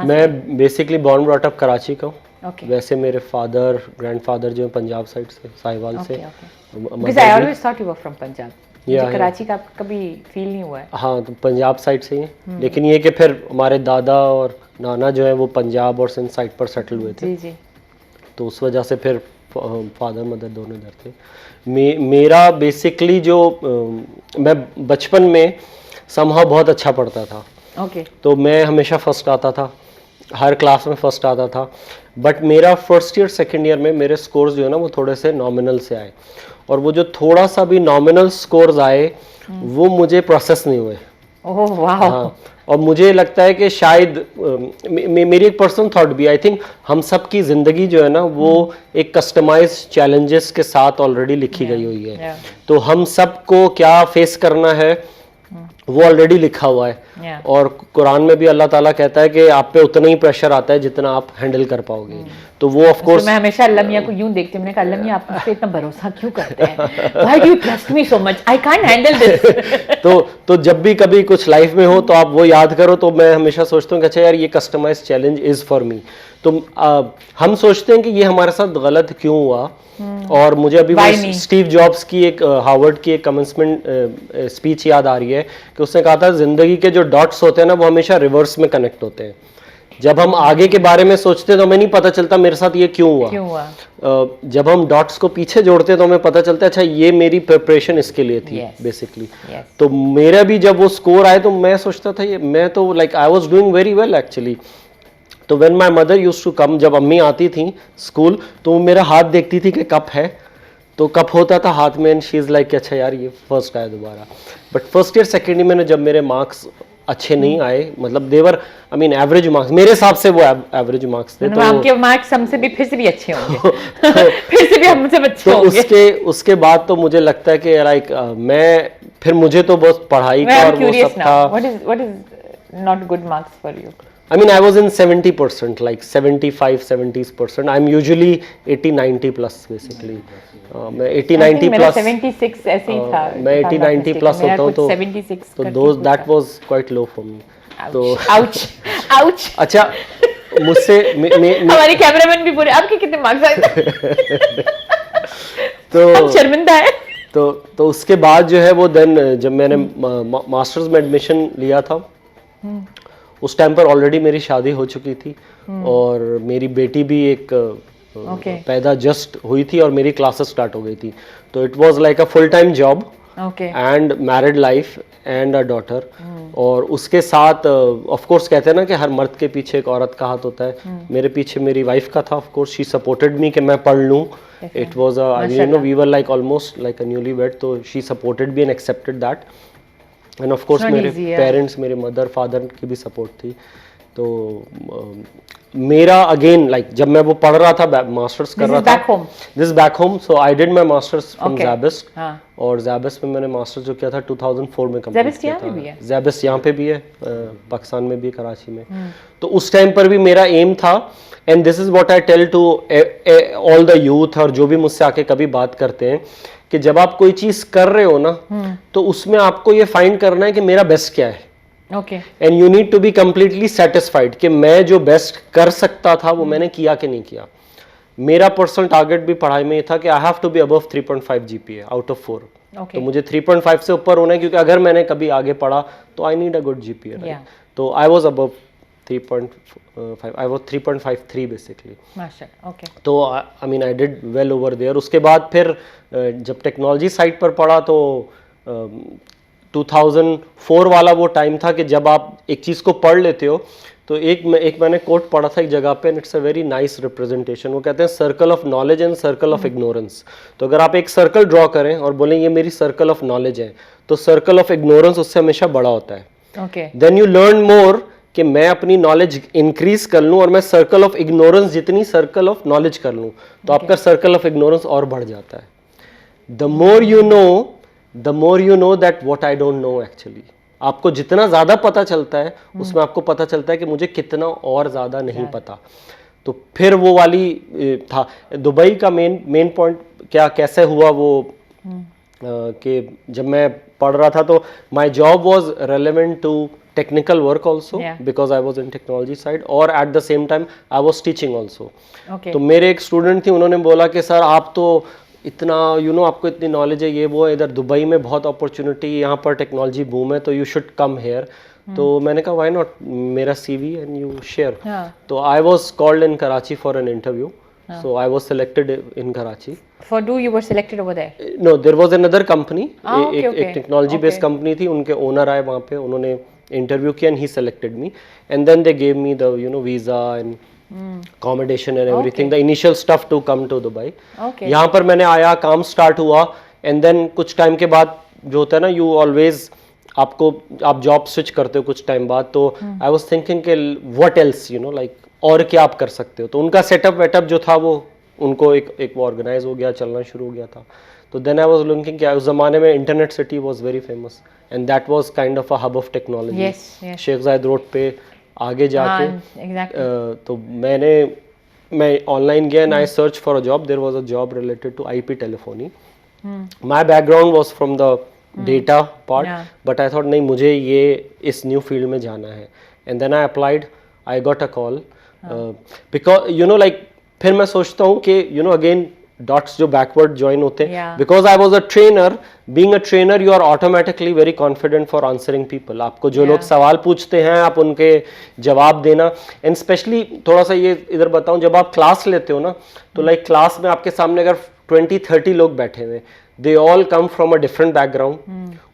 मैं basically born brought up Karachi का हूँ। वैसे मेरे फादर ग्रैंडफादर जो है पंजाब साइड से, साहिवाल से। Because I always thought you were from Punjab. मुझे कराची का कभी फील नहीं हुआ है। हाँ, तो पंजाब साइड से ही, लेकिन ये कि फिर हमारे दादा और नाना जो है वो पंजाब और सिंध साइड पर सेटल हुए थे। जी। तो उस वजह से फिर फादर मदर दोनों इधर थे। मेरा बेसिकली जो मैं बचपन में समहाउ बहुत अच्छा पढ़ता था। तो मैं हमेशा फर्स्ट आता था, हर क्लास में फर्स्ट आता था। बट मेरा फर्स्ट ईयर सेकेंड ईयर में मेरे स्कोर्स जो है ना वो थोड़े से नॉमिनल से आए, और वो जो थोड़ा सा भी नॉमिनल स्कोर्स आए वो मुझे प्रोसेस नहीं हुए। ओह वाह। हाँ, और मुझे लगता है कि शायद मेरी एक पर्सनल थॉट भी, आई थिंक हम सब की ज़िंदगी जो है ना वो एक कस्टमाइज चैलेंजेस के साथ ऑलरेडी लिखी गई हुई है। तो हम सबको क्या फेस करना है वो ऑलरेडी लिखा हुआ है। और कुरान में भी अल्लाह ताला कहता है कि आप पे उतना ही प्रेशर आता है जितना आप हैंडल कर पाओगे। तो वो ऑफ कोर्स मैं हमेशा अल्लाह मियां को यूं देखती हूं, मैंने कहा अल्लाह मियां आप मुझ पे इतना भरोसा क्यों करते हैं? Why do you trust me so much? I can't handle this. तो जब भी कभी कुछ लाइफ में हो तो आप वो याद करो। तो मैं हमेशा सोचता हूँ कि अच्छा यार ये customise challenge is for me. तो हम सोचते हैं कि ये हमारे साथ गलत क्यों हुआ। और मुझे अभी वो स्टीव जॉब्स की एक हार्वर्ड की एक कमेंसमेंट स्पीच याद आ रही है कि उसने कहा था जिंदगी के जो डॉट्स होते हैं ना वो हमेशा रिवर्स में कनेक्ट होते हैं। जब हम आगे के बारे में सोचते हैं तो हमें नहीं पता चलता मेरे साथ ये क्यों हुआ। जब हम डॉट्स को पीछे जोड़ते हैं तो हमें पता चलता है अच्छा ये मेरी प्रिपरेशन इसके लिए थी बेसिकली। तो मेरा भी जब वो स्कोर आए तो मैं सोचता था ये मैं तो like I was doing very well actually. तो when my mother used to come, जब अम्मी आती थी स्कूल तो वो मेरा हाथ देखती थी कि कप है, तो कप होता था हाथ में, एंड शी इज़ लाइक अच्छा यार ये फर्स्ट आया दोबारा। But first year second year में जब मेरे मार्क्स अच्छे नहीं आए, मतलब देवर आई मीन एवरेज मार्क्स, मेरे हिसाब से वो एवरेज मार्क्स थे। तो आपके मार्क्स हमसे भी फिर से भी अच्छे होंगे। फिर से भी हमसे अच्छे होंगे। तो उसके बाद तो मुझे लगता है कि लाइक मैं फिर मुझे तो बहुत पढ़ाई का और वो सब था। What is not good marks for you? I mean, I was in 70%, like 75-70%. I'm usually 80-90 plus basically. मैं 80-90 plus. 76 ऐसे ही था। मैं 80-90 plus होता हूँ तो 76 तो that was quite low for me. तो ouch. अच्छा मुझसे हमारे कैमरामैन भी पूरे आपके कितने मार्क्स आए? तो हम शर्मिंदा है। तो उसके बाद जो है वो देन जब मैंने मास्टर्स में एडमिशन लिया था उस टाइम पर ऑलरेडी मेरी शादी हो चुकी थी और मेरी बेटी भी एक पैदा जस्ट हुई थी और मेरी क्लासेस स्टार्ट हो गई थी, तो it was like a full time job and married life and a daughter. और उसके साथ ऑफ कोर्स कहते हैं ना कि हर मर्द के पीछे एक औरत का हाथ होता है, मेरे पीछे मेरी वाइफ का था। Of course she supported me कि मैं पढ़ लूँ। It was you know we were like almost like a newly wed, तो she supported me and accepted that. And of course मेरे पेरेंट्स, मेरे मदर फादर की भी सपोर्ट थी। तो मेरा अगेन लाइक जब मैं वो पढ़ रहा था, मास्टर्स कर रहा था, this back home, so I did my masters from Zabist. और ज़ैबिस्ट में मैंने मास्टर्स जो किया था 2004 में कंप्लीट किया था। ज़ैबिस्ट यहाँ पे भी है, पाकिस्तान में भी, कराची में। तो उस टाइम पर भी मेरा एम था, and this is what I tell to all the youth, और जो भी मुझसे आके कभी बात करते हैं, कि जब आप कोई चीज कर रहे हो ना, तो उसमें आपको ये फाइंड करना है कि मेरा बेस्ट क्या है। And you need to be completely satisfied कि मैं जो बेस्ट कर सकता था वो मैंने किया कि नहीं किया। मेरा पर्सनल टारगेट भी पढ़ाई में ये था कि I have to be above 3.5 GPA out of 4। तो मुझे 3.5 से ऊपर होना है, क्योंकि अगर मैंने कभी आगे पढ़ा तो I need a good GPA, right? तो I was above 3.5, I was 3.53 basically. माशाल्लाह, ओके। तो I mean I did well over there. उसके बाद फिर जब टेक्नोलॉजी साइड पर पढ़ा, तो 2004 वाला वो टाइम था कि जब आप एक चीज़ को पढ़ लेते हो, तो एक मैंने कोट पढ़ा था एक जगह पे, and it's a very nice representation. वो कहते हैं circle of knowledge and circle of ignorance. तो अगर आप एक सर्कल ड्रॉ करें और बोलें ये मेरी सर्कल ऑफ नॉलेज है, तो सर्कल ऑफ इग्नोरेंस उससे हमेशा बड़ा होता है। देन यू लर्न मोर कि मैं अपनी नॉलेज इंक्रीज कर लूँ, और मैं सर्कल ऑफ इग्नोरेंस जितनी सर्कल ऑफ नॉलेज कर लूँ, तो आपका सर्कल ऑफ इग्नोरेंस और बढ़ जाता है। The more you know that what I don't know actually. आपको जितना ज़्यादा पता चलता है, उसमें आपको पता चलता है कि मुझे कितना और ज़्यादा नहीं पता। तो फिर वो वाली था दुबई का मेन पॉइंट क्या कैसे हुआ वो, कि जब मैं पढ़ रहा था तो my job was relevant to technical work also, because I was in technology side, और at the same time I was teaching also. तो मेरे एक स्टूडेंट थी, उन्होंने बोला कि सर आप तो इतना आपको इतनी नॉलेज है, ये वो है, इधर दुबई में बहुत अपॉर्चुनिटी, यहाँ पर टेक्नोलॉजी बूम है, तो यू शुड कम हेयर। तो मैंने कहा व्हाई नॉट, मेरा CV एंड यू शेयर। तो I was called in Karachi for an interview, so I was selected in Karachi. You were selected over there? No, there was another company, एक technology based company थी, उनके owner आए वहाँ पे, उन्होंने interview किया and he selected me, and then they gave me the visa and accommodation and everything, the initial stuff to come to Dubai. यहाँ पर मैंने आया, काम स्टार्ट हुआ, एंड देन कुछ टाइम के बाद जो होता है ना, यू ऑलवेज आप जॉब स्विच करते हो कुछ टाइम बाद, तो आई वाज थिंकिंग कि व्हाट एल्स लाइक, और क्या आप कर सकते हो। तो उनका सेटअप वेटअप जो था वो उनको एक वो ऑर्गेनाइज हो गया, चलना शुरू हो गया था। तो देन आई वाज लुकिंग कि उस ज़माने में internet city was very famous, and that was kind of a hub of technology. Sheikh Zayed road पे आगे जाके तो मैं ऑनलाइन गया and I search for a job. There was a job related to IP telephony. My background was from the data part, but I thought नहीं, मुझे ये इस न्यू फील्ड में जाना है, and then I applied, I got a call, because like फिर मैं सोचता हूँ कि अगेन डॉट्स जो बैकवर्ड ज्वाइन होते हैं, because I was a trainer, being a trainer you are automatically very confident for answering people. आपको जो लोग सवाल पूछते हैं आप उनके जवाब देना, एंड स्पेशली थोड़ा सा ये इधर बताऊं, जब आप क्लास लेते हो ना, तो लाइक क्लास में आपके सामने अगर 20-30 लोग बैठे हुए, they all come from a different background,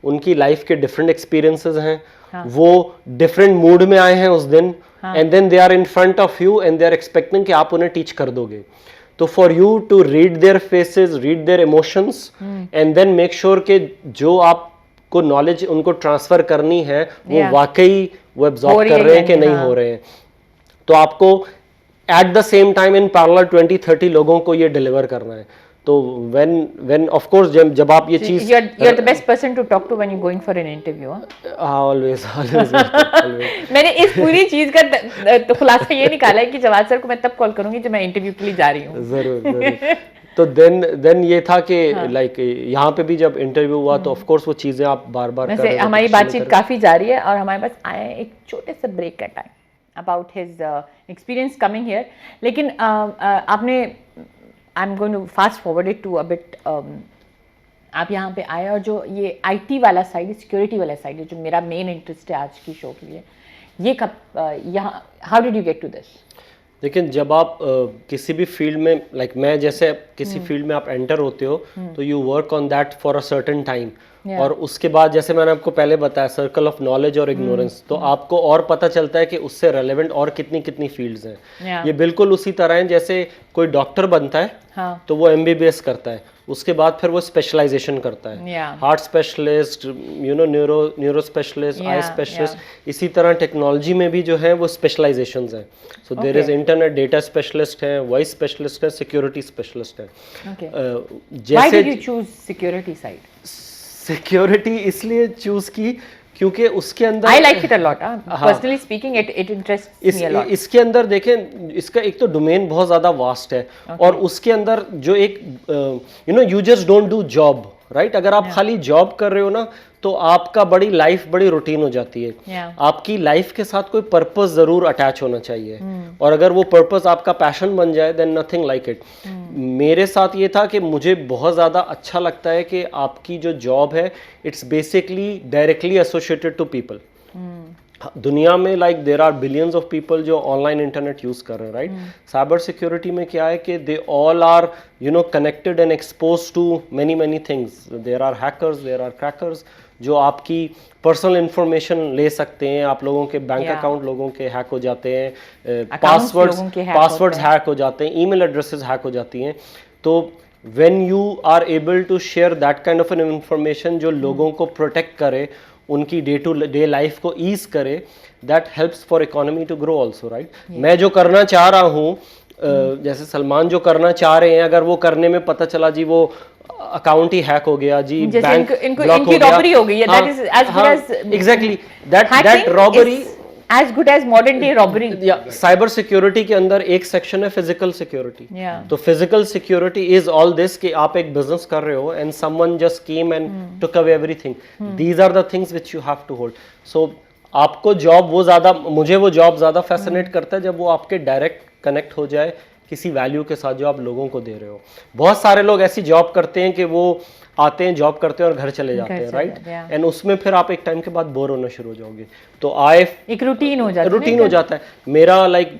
उनकी लाइफ के डिफरेंट एक्सपीरियंसेस हैं, वो डिफरेंट मूड में आए हैं उस दिन, and then they are in front of you and they are expecting कि आप उन्हें टीच कर दोगे। तो for you to read their faces, read their emotions, and then make sure कि जो आपको नॉलेज उनको ट्रांसफर करनी है वो वाकई वो एब्जॉर्ब कर रहे हैं कि नहीं हो रहे हैं। तो आपको at the same time in parallel 20-30 लोगों को ये डिलीवर करना है। तो when of course जब आप ये चीज, you're the best person to talk to when you're going for an interview, always मैंने इस पूरी चीज का तो खुलासा ये निकाला है कि जवाद सर को मैं तब कॉल करूंगी जब मैं इंटरव्यू के लिए जा रही हूँ। जरूर तो देन ये था कि लाइक यहाँ पे भी जब इंटरव्यू हुआ तो ऑफ कोर्स वो चीजें आप बार बार वैसे हमारी बातचीत काफी जारी है और हमारे पास आए एक छोटे से ब्रेक का time about his experience coming here. लेकिन आपने I'm going to fast forward it to a bit, आप यहाँ पे आए और जो ये IT वाला साइड, सिक्योरिटी वाला साइड है जो मेरा मेन इंटरेस्ट है आज की शो के लिए, ये कब यहाँ, how did you get to this? लेकिन जब आप किसी भी फील्ड में लाइक मैं जैसे किसी फील्ड में आप एंटर होते हो तो you work on that for a certain time, और उसके बाद जैसे मैंने आपको पहले बताया सर्कल ऑफ नॉलेज और इग्नोरेंस, तो आपको और पता चलता है कि उससे रेलेवेंट और कितनी कितनी फील्ड्स हैं। ये बिल्कुल उसी तरह है जैसे कोई डॉक्टर बनता है तो वो MBBS करता है, उसके बाद फिर वो स्पेशलाइजेशन करता है, heart specialist, neuro specialist, eye specialist. इसी तरह टेक्नोलॉजी में भी जो है वो स्पेशलाइजेशंस हैं। So there is internet data specialist है, वॉइस स्पेशलिस्ट है, सिक्योरिटी स्पेशलिस्ट है। Why did you choose security side? Security इसलिए चूज की क्योंकि उसके अंदर I like it a lot. Personally speaking, it interests me a lot. इसके अंदर देखें, इसका एक तो डोमेन बहुत ज़्यादा वास्ट है, और उसके अंदर जो एक you just don't do job, right? अगर आप खाली जॉब कर रहे हो ना तो आपका बड़ी लाइफ बड़ी रूटीन हो जाती है। आपकी लाइफ के साथ कोई पर्पस जरूर अटैच होना चाहिए, और अगर वो पर्पस आपका पैशन बन जाए देन नथिंग लाइक इट। मेरे साथ ये था कि मुझे बहुत ज़्यादा अच्छा लगता है कि आपकी जो जॉब है it's basically directly associated to people. दुनिया में like there are billions of people जो ऑनलाइन इंटरनेट यूज कर रहे हैं, राइट? साइबर सिक्योरिटी में क्या है कि they all are connected and expose to many things. There are hackers, there are crackers जो आपकी पर्सनल इंफॉर्मेशन ले सकते हैं। आप लोगों के बैंक अकाउंट लोगों के हैक हो जाते हैं, पासवर्ड्स हैक हो जाते हैं, ईमेल एड्रेसेस हैक हो जाती हैं। तो when you are able to share that kind of an information जो लोगों को प्रोटेक्ट करे, उनकी डे टू डे लाइफ को ईज करे, that helps for economy to grow also, right? मैं जो करना चाह रहा हूँ, जैसे सलमान जो करना चाह रहे हैं, अगर वो करने में पता चला जी वो अकाउंट ही हैक हो गया जी, बैंक इनकी रॉबरी हो गई है, that is as good as exactly that robbery as good as modern day robbery. Cyber security के अंदर एक सेक्शन है फिजिकल सिक्योरिटी। तो physical security is all this कि आप एक बिजनेस कर रहे हो and someone just came and took away everything. These are the things which you have to hold. So आपको जॉब वो ज्यादा, मुझे वो जॉब ज्यादा फैसिनेट करता है जब वो आपके डायरेक्ट कनेक्ट हो जाए किसी वैल्यू के साथ जो आप लोगों को दे रहे हो। बहुत सारे लोग ऐसी जॉब करते हैं कि वो आते हैं, जॉब करते हैं और घर चले जाते हैं, राइट? एंड उसमें फिर आप एक टाइम के बाद बोर होना शुरू हो जाओगे। तो एक रूटीन हो जाता है। मेरा लाइक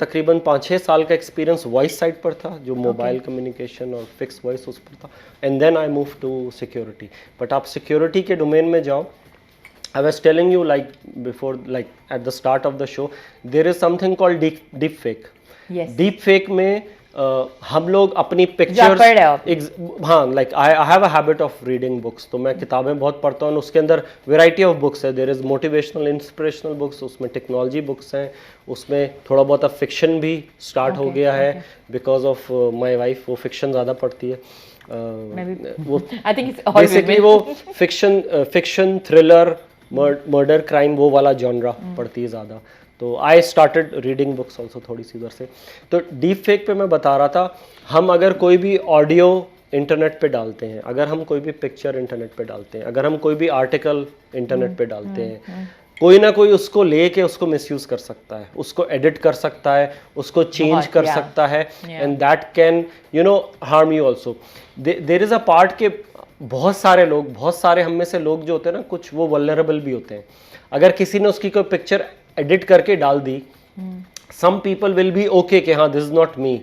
तकरीबन 5-6 साल का एक्सपीरियंस वॉइस साइड पर था, जो मोबाइल कम्युनिकेशन और फिक्स वॉइस उस पर था, and then I move to security. But आप सिक्योरिटी के डोमेन में जाओ, I was telling you like before, like at the start of the show, there is something called deep fake. Yes. Deep fake में हम लोग अपनी pictures, हाँ, like I have a habit of reading books, तो मैं किताबें बहुत पढ़ता हूँ। उसके अंदर वेराइटी ऑफ बुक्स है। There is motivational, inspirational books, उसमें टेक्नोलॉजी बुक्स हैं, उसमें थोड़ा बहुत फिक्शन भी स्टार्ट हो गया है बिकॉज ऑफ माई वाइफ, वो फिक्शन ज़्यादा पढ़ती है। वो बेसिकली वो फिक्शन थ्रिलर, मर्डर क्राइम वो वाला जॉनरा पढ़ती है ज़्यादा। तो I started reading books also थोड़ी सी उधर से। तो डीप फेक पे मैं बता रहा था, हम अगर कोई भी ऑडियो इंटरनेट पे डालते हैं, अगर हम कोई भी पिक्चर इंटरनेट पे डालते हैं, अगर हम कोई भी आर्टिकल इंटरनेट पे डालते हैं, कोई ना कोई उसको लेके उसको मिसयूज कर सकता है, उसको एडिट कर सकता है, उसको चेंज कर सकता है, and that can harm you also. There is a part के बहुत सारे हम में से लोग जो होते हैं ना, कुछ वो वल्नरेबल भी होते हैं। अगर किसी ने उसकी कोई पिक्चर एडिट करके डाल दी, some people will be okay कि हाँ this is not me,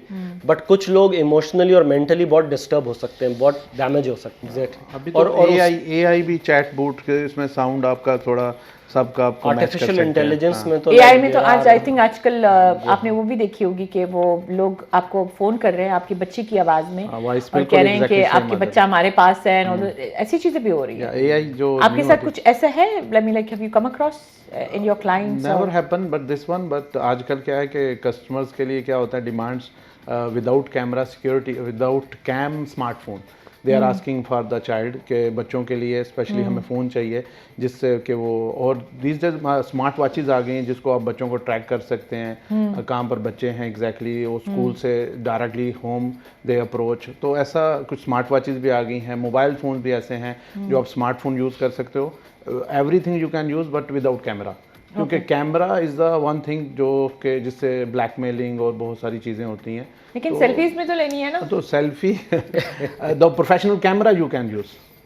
but कुछ लोग इमोशनली और मेंटली बहुत डिस्टर्ब हो सकते हैं, बहुत डैमेज हो सकते हैं। अभी तो और एआई भी चैट बोट के इसमें साउंड आपका थोड़ा सबका आर्टिफिशियल इंटेलिजेंस में तो एआई में तो आज आई थिंक आजकल आपने वो भी देखी होगी कि वो लोग आपको फोन कर रहे हैं आपकी बच्ची की आवाज में और कह रहे हैं कि आपकी बच्चा हमारे पास है, और ऐसी चीजें भी हो रही है। एआई जो आपके साथ कुछ ऐसा है, like have you come across in your clients? Never happen but this one. But आजकल क्या है कि कस्टमर्स के लिए क्या होता है, demands without camera security, without cam smartphone, they are asking for the child के बच्चों के लिए स्पेशली हमें फ़ोन चाहिए जिससे कि वो, और दीज डेज स्मार्ट वॉचेज़ आ गई हैं जिसको आप बच्चों को ट्रैक कर सकते हैं कहाँ पर बच्चे हैं एग्जैक्टली, वो स्कूल से डायरेक्टली होम दे अप्रोच। तो ऐसा कुछ स्मार्ट वॉचेज़ भी आ गई हैं, मोबाइल फ़ोन भी ऐसे हैं जो आप स्मार्टफोन यूज़ कर सकते हो। Everything you can use but without camera, क्योंकि camera is the one thing जो कि जिससे ब्लैकमेलिंग और बहुत सारी चीज़ें होती हैं। लेकिन सेल्फीज में तो लेनी है ना, तो selfie the professional camera you can use.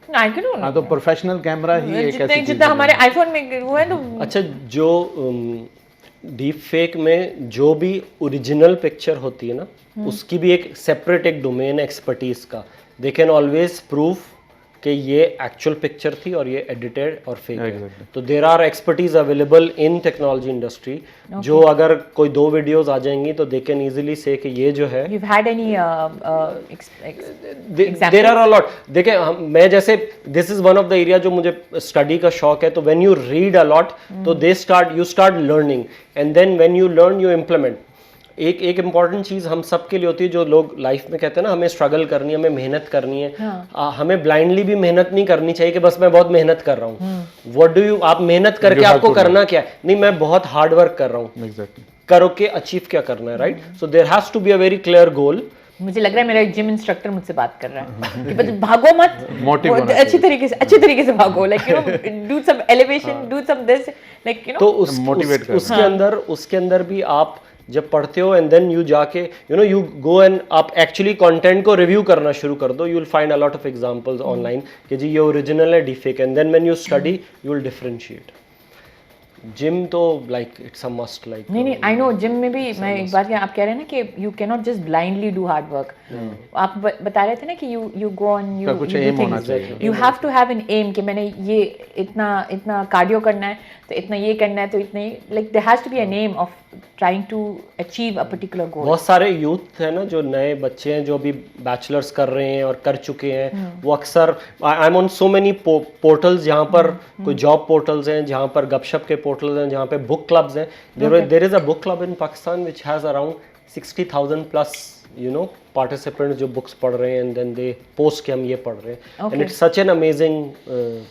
हाँ, तो प्रोफेशनल कैमरा ही एक ऐसी चीज जितना हमारे आईफोन में वो है तो। अच्छा, जो डीप फेक में जो भी ओरिजिनल पिक्चर होती है ना, उसकी भी एक सेपरेट एक डोमेन एक्सपर्टीज का, दे कैन ऑलवेज प्रूव कि ये एक्चुअल पिक्चर थी और ये एडिटेड और फेक है। तो there are expertise available in technology industry, जो अगर कोई 2 वीडियोस आ जाएंगी तो दे कैन इजीली से कि ये जो है, You've had any there are a lot. देखिए मैं जैसे, this is one of the area जो मुझे स्टडी का शौक है, तो when you read a lot तो you start learning, and then when you learn you implement. एक इम्पॉर्टेंट चीज हम सब के लिए होती है, जो लोग लाइफ में कहते हैं ना, हमें स्ट्रगल करनी है, हमें मेहनत करनी है। हमें ब्लाइंडली भी मेहनत नहीं करनी चाहिए कि बस मैं बहुत मेहनत कर रहा हूँ। व्हाट डू यू, आप मेहनत करके आपको करना क्या है? नहीं, मैं बहुत हार्ड वर्क कर रहा हूँ। एग्जैक्टली, करो के अचीव क्या करना है, right? So there has to be a very clear goal. मुझे लग रहा है मेरा जिम इंस्ट्रक्टर मुझसे बात कर रहा है कि बस भागो मत, Motive होना अच्छी तरीके से भागो, like you know, do some elevation, do some this, like you know. तो मोटिवेट कर, उसके अंदर भी आप जब पढ़ते हो एंड देन यू जाके you know you go and आप एक्चुअली कंटेंट को रिव्यू करना शुरू कर दो, you will find a lot of examples online कि जी ये ओरिजिनल है, deepfake, and then when you study you will differentiate. Gym तो like it's a must, like नहीं, आई नो, जिम में भी मैं एक बात, आप कह रहे हैं ना कि you can not just blindly do hard work. आप बता रहे थे ना कि यू गो ऑन, यू कुछ एम होना चाहिए, you have to have an aim कि मैंने ये इतना कार्डियो करना है, तो इतना ये करना है, तो इतने, like there has to be an aim of trying to achieve a particular goal. बहुत सारे यूथ है ना, जो नए बच्चे हैं, जो अभी बैचलर्स कर रहे हैं और कर चुके हैं, वो अक्सर, I am on so many portals जहाँ पर कोई जॉब पोर्टल्स हैं, जहाँ पर गपशप के पोर्टल्स हैं, जहाँ पे बुक क्लब्स हैं। There is a book club in Pakistan which has around 60,000 plus you know participants जो बुक्स पढ़ रहे हैं, एंड देन दे पोस्ट कि हम ये पढ़ रहे हैं, and it's such an amazing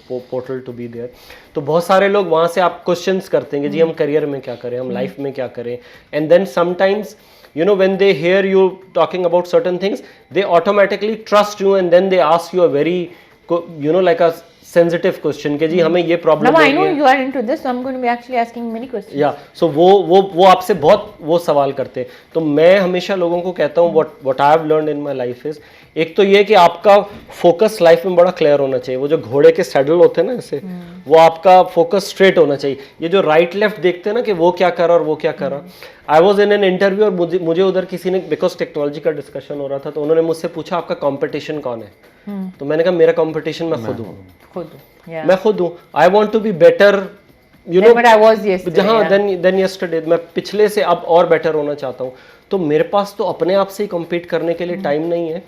portal to be there. तो बहुत सारे लोग वहाँ से आप क्वेश्चंस करते हैं कि जी हम करियर में क्या करें, हम लाइफ में क्या करें, and then sometimes you know when they hear you talking about certain things, they automatically trust you, and then they ask you a very you know like a sensitive question कि जी हमें ये problem है। Now I know you are into this, so I'm going to be actually asking many questions. या सो वो आपसे बहुत वो सवाल करते हैं। तो मैं हमेशा लोगों को कहता हूँ what I have learned in my life is, एक तो ये कि आपका फोकस लाइफ में बड़ा क्लियर होना चाहिए। वो जो घोड़े के सैडल होते हैं ना ऐसे, वो आपका फोकस स्ट्रेट होना चाहिए। ये जो राइट लेफ्ट देखते हैं ना कि वो क्या कर रहा और वो क्या कर रहा। I was in an interview और मुझे उधर किसी ने, बिकॉज टेक्नोलॉजी का डिस्कशन हो रहा था, तो उन्होंने मुझसे पूछा आपका कंपटीशन कौन है? तो मैंने कहा मेरा कंपटीशन मैं खुद हूँ, मैं खुद हूँ। I want to be better you know जहाँ देन यस्टरडे, मैं पिछले से अब और बेटर होना चाहता हूँ। तो मेरे पास तो अपने आप से ही कम्पीट करने के लिए टाइम नहीं है।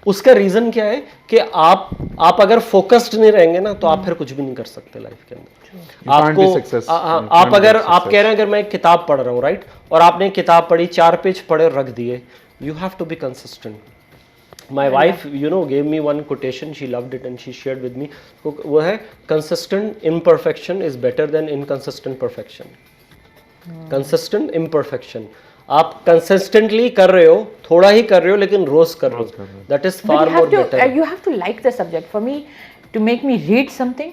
उसका रीजन क्या है कि आप अगर फोकस्ड नहीं रहेंगे ना, तो आप फिर कुछ भी नहीं कर सकते लाइफ के अंदर। आपको आप अगर आप कह रहे हैं अगर मैं एक किताब पढ़ रहा हूँ, राइट, और आपने किताब पढ़ी, 4 पेज पढ़े रख दिए, you have to be consistent. My wife, you know, gave me one quotation. She loved it and she shared with me. वो है consistent imperfection is better than inconsistent perfection. Consistent imperfection. आप consistently कर रहे हो, थोड़ा ही कर रहे हो, लेकिन रोज कर रहे हो. That is far more better. You have to like the subject. For me, to make me read something.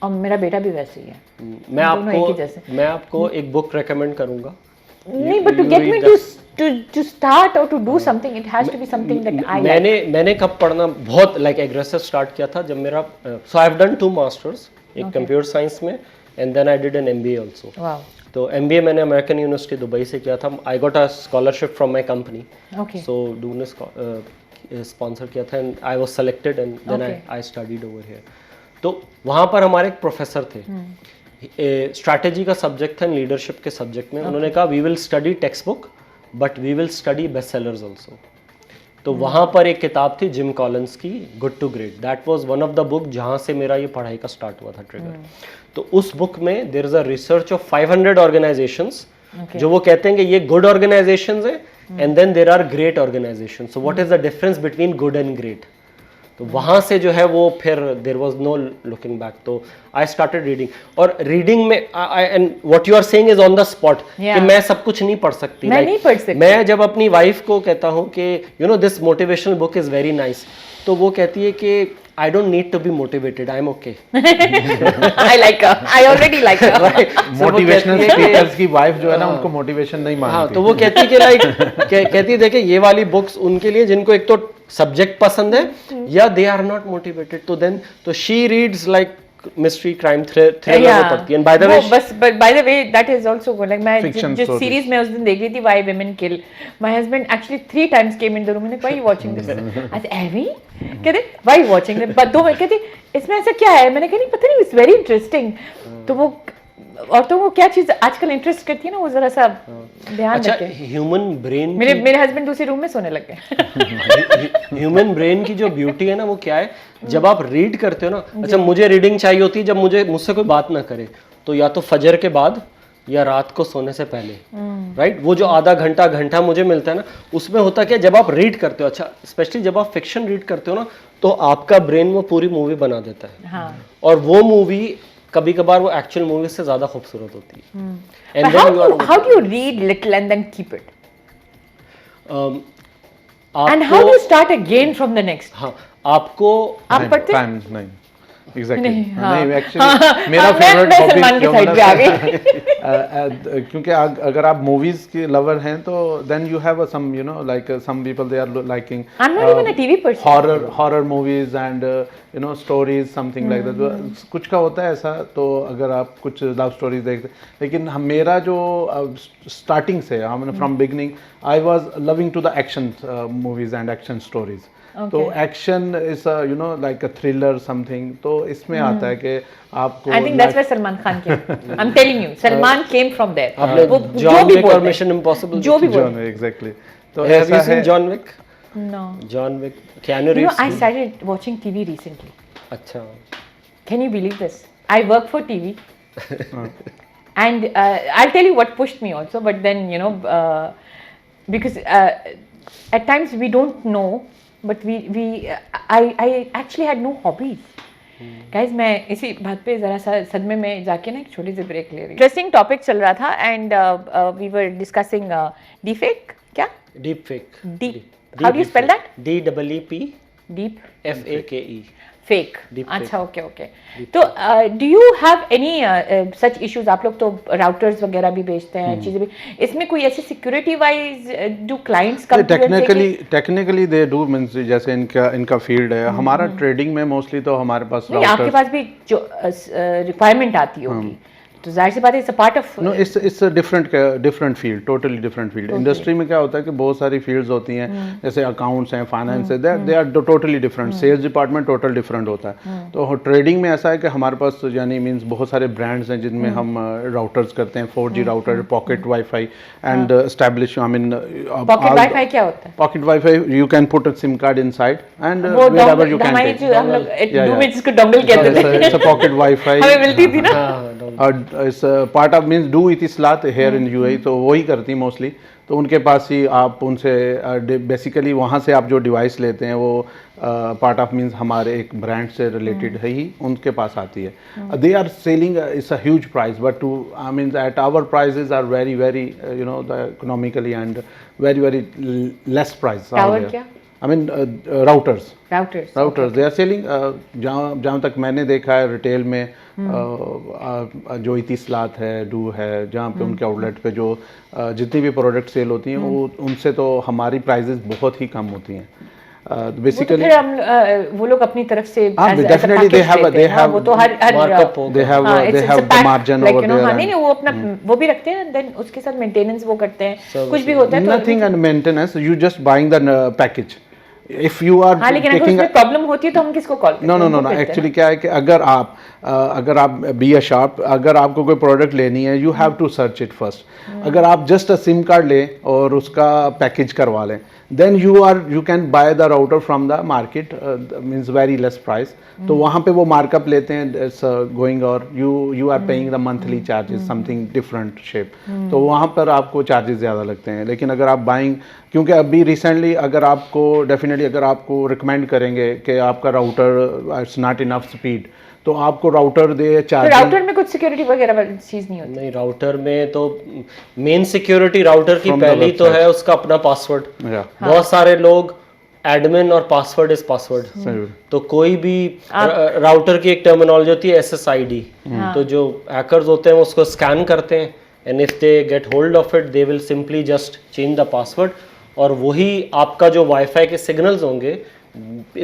और मेरा बेटा भी वैसे ही है. मैं आपको एक बुक recommend करूँगा. नहीं, but to get me to start or to do something, it has to be something that I like. मैंने कब पढ़ना बहुत like aggressive start किया था जब मेरा so I've done 2 masters, एक computer science में and then I did an MBA also. Wow. तो MBA मैंने अमेरिकन यूनिवर्सिटी दुबई से किया था. I got a scholarship from my company. Okay. So ने स्पॉन्सर किया था and I was selected and then I studied over here. तो वहाँ पर हमारे एक प्रोफेसर थे. स्ट्रैटेजी का सब्जेक्ट था, लीडरशिप के सब्जेक्ट में. उन्होंने कहा we will study text book but we will study best sellers also. तो वहाँ पर एक किताब थी जिम कॉलिंस की, good to great. That was one of the book जहाँ से मेरा ये पढ़ाई का स्टार्ट हुआ था ट्रिगर. तो उस बुक में there is a research of 500 organisations जो वो कहते हैं कि ये गुड ऑर्गेनाइजेशंस है and then there are great organisations. So what is the difference between good and great. तो वहाँ से जो है वो फिर there was no looking back. So I started reading. और रीडिंग में and what you are saying is on the spot कि मैं सब कुछ नहीं पढ़ सकती. मैं नहीं पढ़ सकती. मैं जब अपनी वाइफ को कहता हूँ कि you know this motivational book is very nice, तो वो कहती है कि I don't need to be motivated. I'm okay. I like her. I already like her. Right. Motivational speakers की वाइफ जो है ना उनको मोटिवेशन नहीं मानती. हाँ, तो वो कहती है कि लाइक कहती है देखे ये वाली बुक्स उनके लिए जिनको एक तो सब्जेक्ट पसंद है या दे आर नॉट मोटिवेटेड. तो देन तो she reads like mystery crime thriller में पड़ती है। एंड बाय द वे बस by the way that is also good, like मैं Fiction जिस stories. सीरीज में उस दिन देख रही थी why women kill, my husband actually 3 times came in the room and why you watching this, I said एवी कहते व्हाई वाचिंग दिस, बट दो मैं कहती इसमें ऐसा क्या है, मैंने कहा नहीं पता नहीं, इट्स वेरी इंटरेस्टिंग। तो वो औरतों को क्या चीज आजकल इंटरेस्ट करती है ना, वो जरा सा ध्यान अच्छा, रखें। ह्यूमन ब्रेन मेरे हस्बैंड दूसरे रूम में सोने लग गए। ह्यूमन ब्रेन की जो ब्यूटी है ना वो क्या है, जब आप रीड करते हो ना, अच्छा मुझे रीडिंग चाहिए होती है जब मुझसे कोई बात ना करे, तो या तो फजर के बाद या रात को सोने से पहले, राइट? वो जो आधा घंटा मुझे मिलता है ना, उसमें होता क्या, जब आप रीड करते हो, अच्छा स्पेशली जब आप फिक्शन रीड करते हो ना, तो आपका ब्रेन वो पूरी मूवी बना देता है। हाँ। और वो मूवी कभी कभार वो एक्चुअल मूवी से ज्यादा खूबसूरत होती है। But how do you read little and then keep it? And how do you start again from the next? हाँ, आपको आप पढ़ते टाइम नहीं एग्जैक्टली हाँ। नहीं, एक्चुअली मेरा फेवरेट मैं हॉबी सलमान के साइड पे आ गई। क्योंकि अगर आप मूवीज के लवर हैं तो then you have some you know like some people they are liking I'm not even a TV person. Horror movies and you know stories something like that, कुछ का होता है ऐसा। तो अगर आप कुछ लव स्टोरीज देखते, लेकिन मेरा जो स्टार्टिंग से from beginning I was loving to the action movies and action stories. तो action is you know like a thriller something, तो इसमें आता है कि आपको I think that's where Salman Khan came. I'm telling you, Salman came from there. आपने वो जो जॉन भी विक और बोलते हैं, मिशन इम्पॉसिबल जो भी बोलते हैं। एग्जैक्टली। तो हैव ऐसा यू सीन है। John Wick? No. John Wick, Keanu You know, Reeves. I started watching TV recently. अच्छा, Can you believe this? I work for TV. And I'll tell you what pushed me also, but then, you know, because at times we don't know, but I actually had no hobbies. Guys, मैं इसी बात पे जरा सा सदमे में जाके ना एक छोटी सी ब्रेक ले रही हूँ। इंटरेस्टिंग टॉपिक चल रहा था and we were discussing deepfake, क्या deep fake, how do you spell that? DEEP deep FAKE। Fake, Deep अच्छा ओके ओके। तो do you have any such issues? आप लोग तो राउटर्स वगैरह भी बेचते हैं, चीजें भी, इसमें कोई ऐसे security wise do clients come technically they do, means जैसे इनका फील्ड है, हमारा ट्रेडिंग में मोस्टली तो हमारे पास नहीं, आपके पास भी जो रिक्वायरमेंट आती होगी, तो जाहिर सी बात है it's a part of no, it's different field, totally different field. Industry में क्या होता है कि बहुत सारी फील्ड्स होती हैं, जैसे अकाउंट्स हैं, फाइनेंस है, they are totally different. Sales department total different होता है। तो ट्रेडिंग में ऐसा है कि हमारे पास यानी मींस बहुत सारे ब्रांड्स हैं जिनमें हम राउटर्स करते हैं, 4G router, pocket wifi and establish, I mean pocket wifi क्या होता है? Pocket wifi you can put a SIM card inside and वो वेयरएवर यू कैन हमारे टेक। जो हम लोग 2 मिनट्स को डोंगल कहते थे, इट्स अ पॉकेट वाईफाई, हमें मिलती थी ना। इस part of means do Etisalat here in UAE, तो वही करती मोस्टली। तो उनके पास ही आप उनसे बेसिकली वहाँ से आप जो डिवाइस लेते हैं वो पार्ट ऑफ मीन्स हमारे एक ब्रांड से रिलेटेड है ही, उनके पास आती है। They are selling it's a huge price, but to I mean at our prices are very very you know the economically and very very less price. Tower क्या? I mean routers routers they are selling, जहाँ तक मैंने देखा है retail में, जो इतिसलात है, do है, जहाँ पे उनके आउटलेट पे जो जितनी भी प्रोडक्ट सेल होती हैं वो उनसे तो हमारी प्राइजेस बहुत ही कम होती हैं बेसिकली। फिर हम वो लोग अपनी तरफ से डेफिनेटली दे हैव वो तो हर they have the margin over there, हाँ, नहीं वो अपना वो भी रखते हैं, देन उसके साथ मेंटेनेंस वो करते हैं, कुछ भी होता है तो nothing and maintenance, you just buying the package. If you are हाँ, लेकिन अगर उसमें प्रॉब्लम होती है तो हम किसको कॉल करते हैं? नो एक्चुअली क्या है कि अगर आप बी अ शॉप, अगर आपको कोई प्रोडक्ट लेनी है, you have to search it first. अगर आप जस्ट अ सिम कार्ड लें और उसका पैकेज करवा लें, then you can buy the router from the market, means very less price. तो वहाँ पे वो मार्कअप लेते हैं गोइंग, और you are paying the monthly charges something different shape, तो वहाँ पर आपको चार्जेस ज़्यादा लगते हैं। लेकिन अगर आप बाइंग, क्योंकि अभी रिसेंटली अगर आपको डेफिनेटली अगर आपको रिकमेंड करेंगे कि आपका router it's not enough speed, तो आपको राउटर दे चार्जिंग। राउटर में कुछ सिक्योरिटी वगैरह वाली चीज नहीं होती? नहीं, राउटर में तो मेन सिक्योरिटी राउटर की पहली तो है उसका अपना पासवर्ड। बहुत सारे लोग एडमिन और पासवर्ड इज पासवर्ड, तो कोई भी राउटर की एक टर्मिनोलॉजी होती है SSID, तो जो हैकर्स होते हैं वो उसको स्कैन करते हैं, and if they get hold of it they will simply just change the password और वही आपका जो वाईफाई के सिग्नल्स होंगे,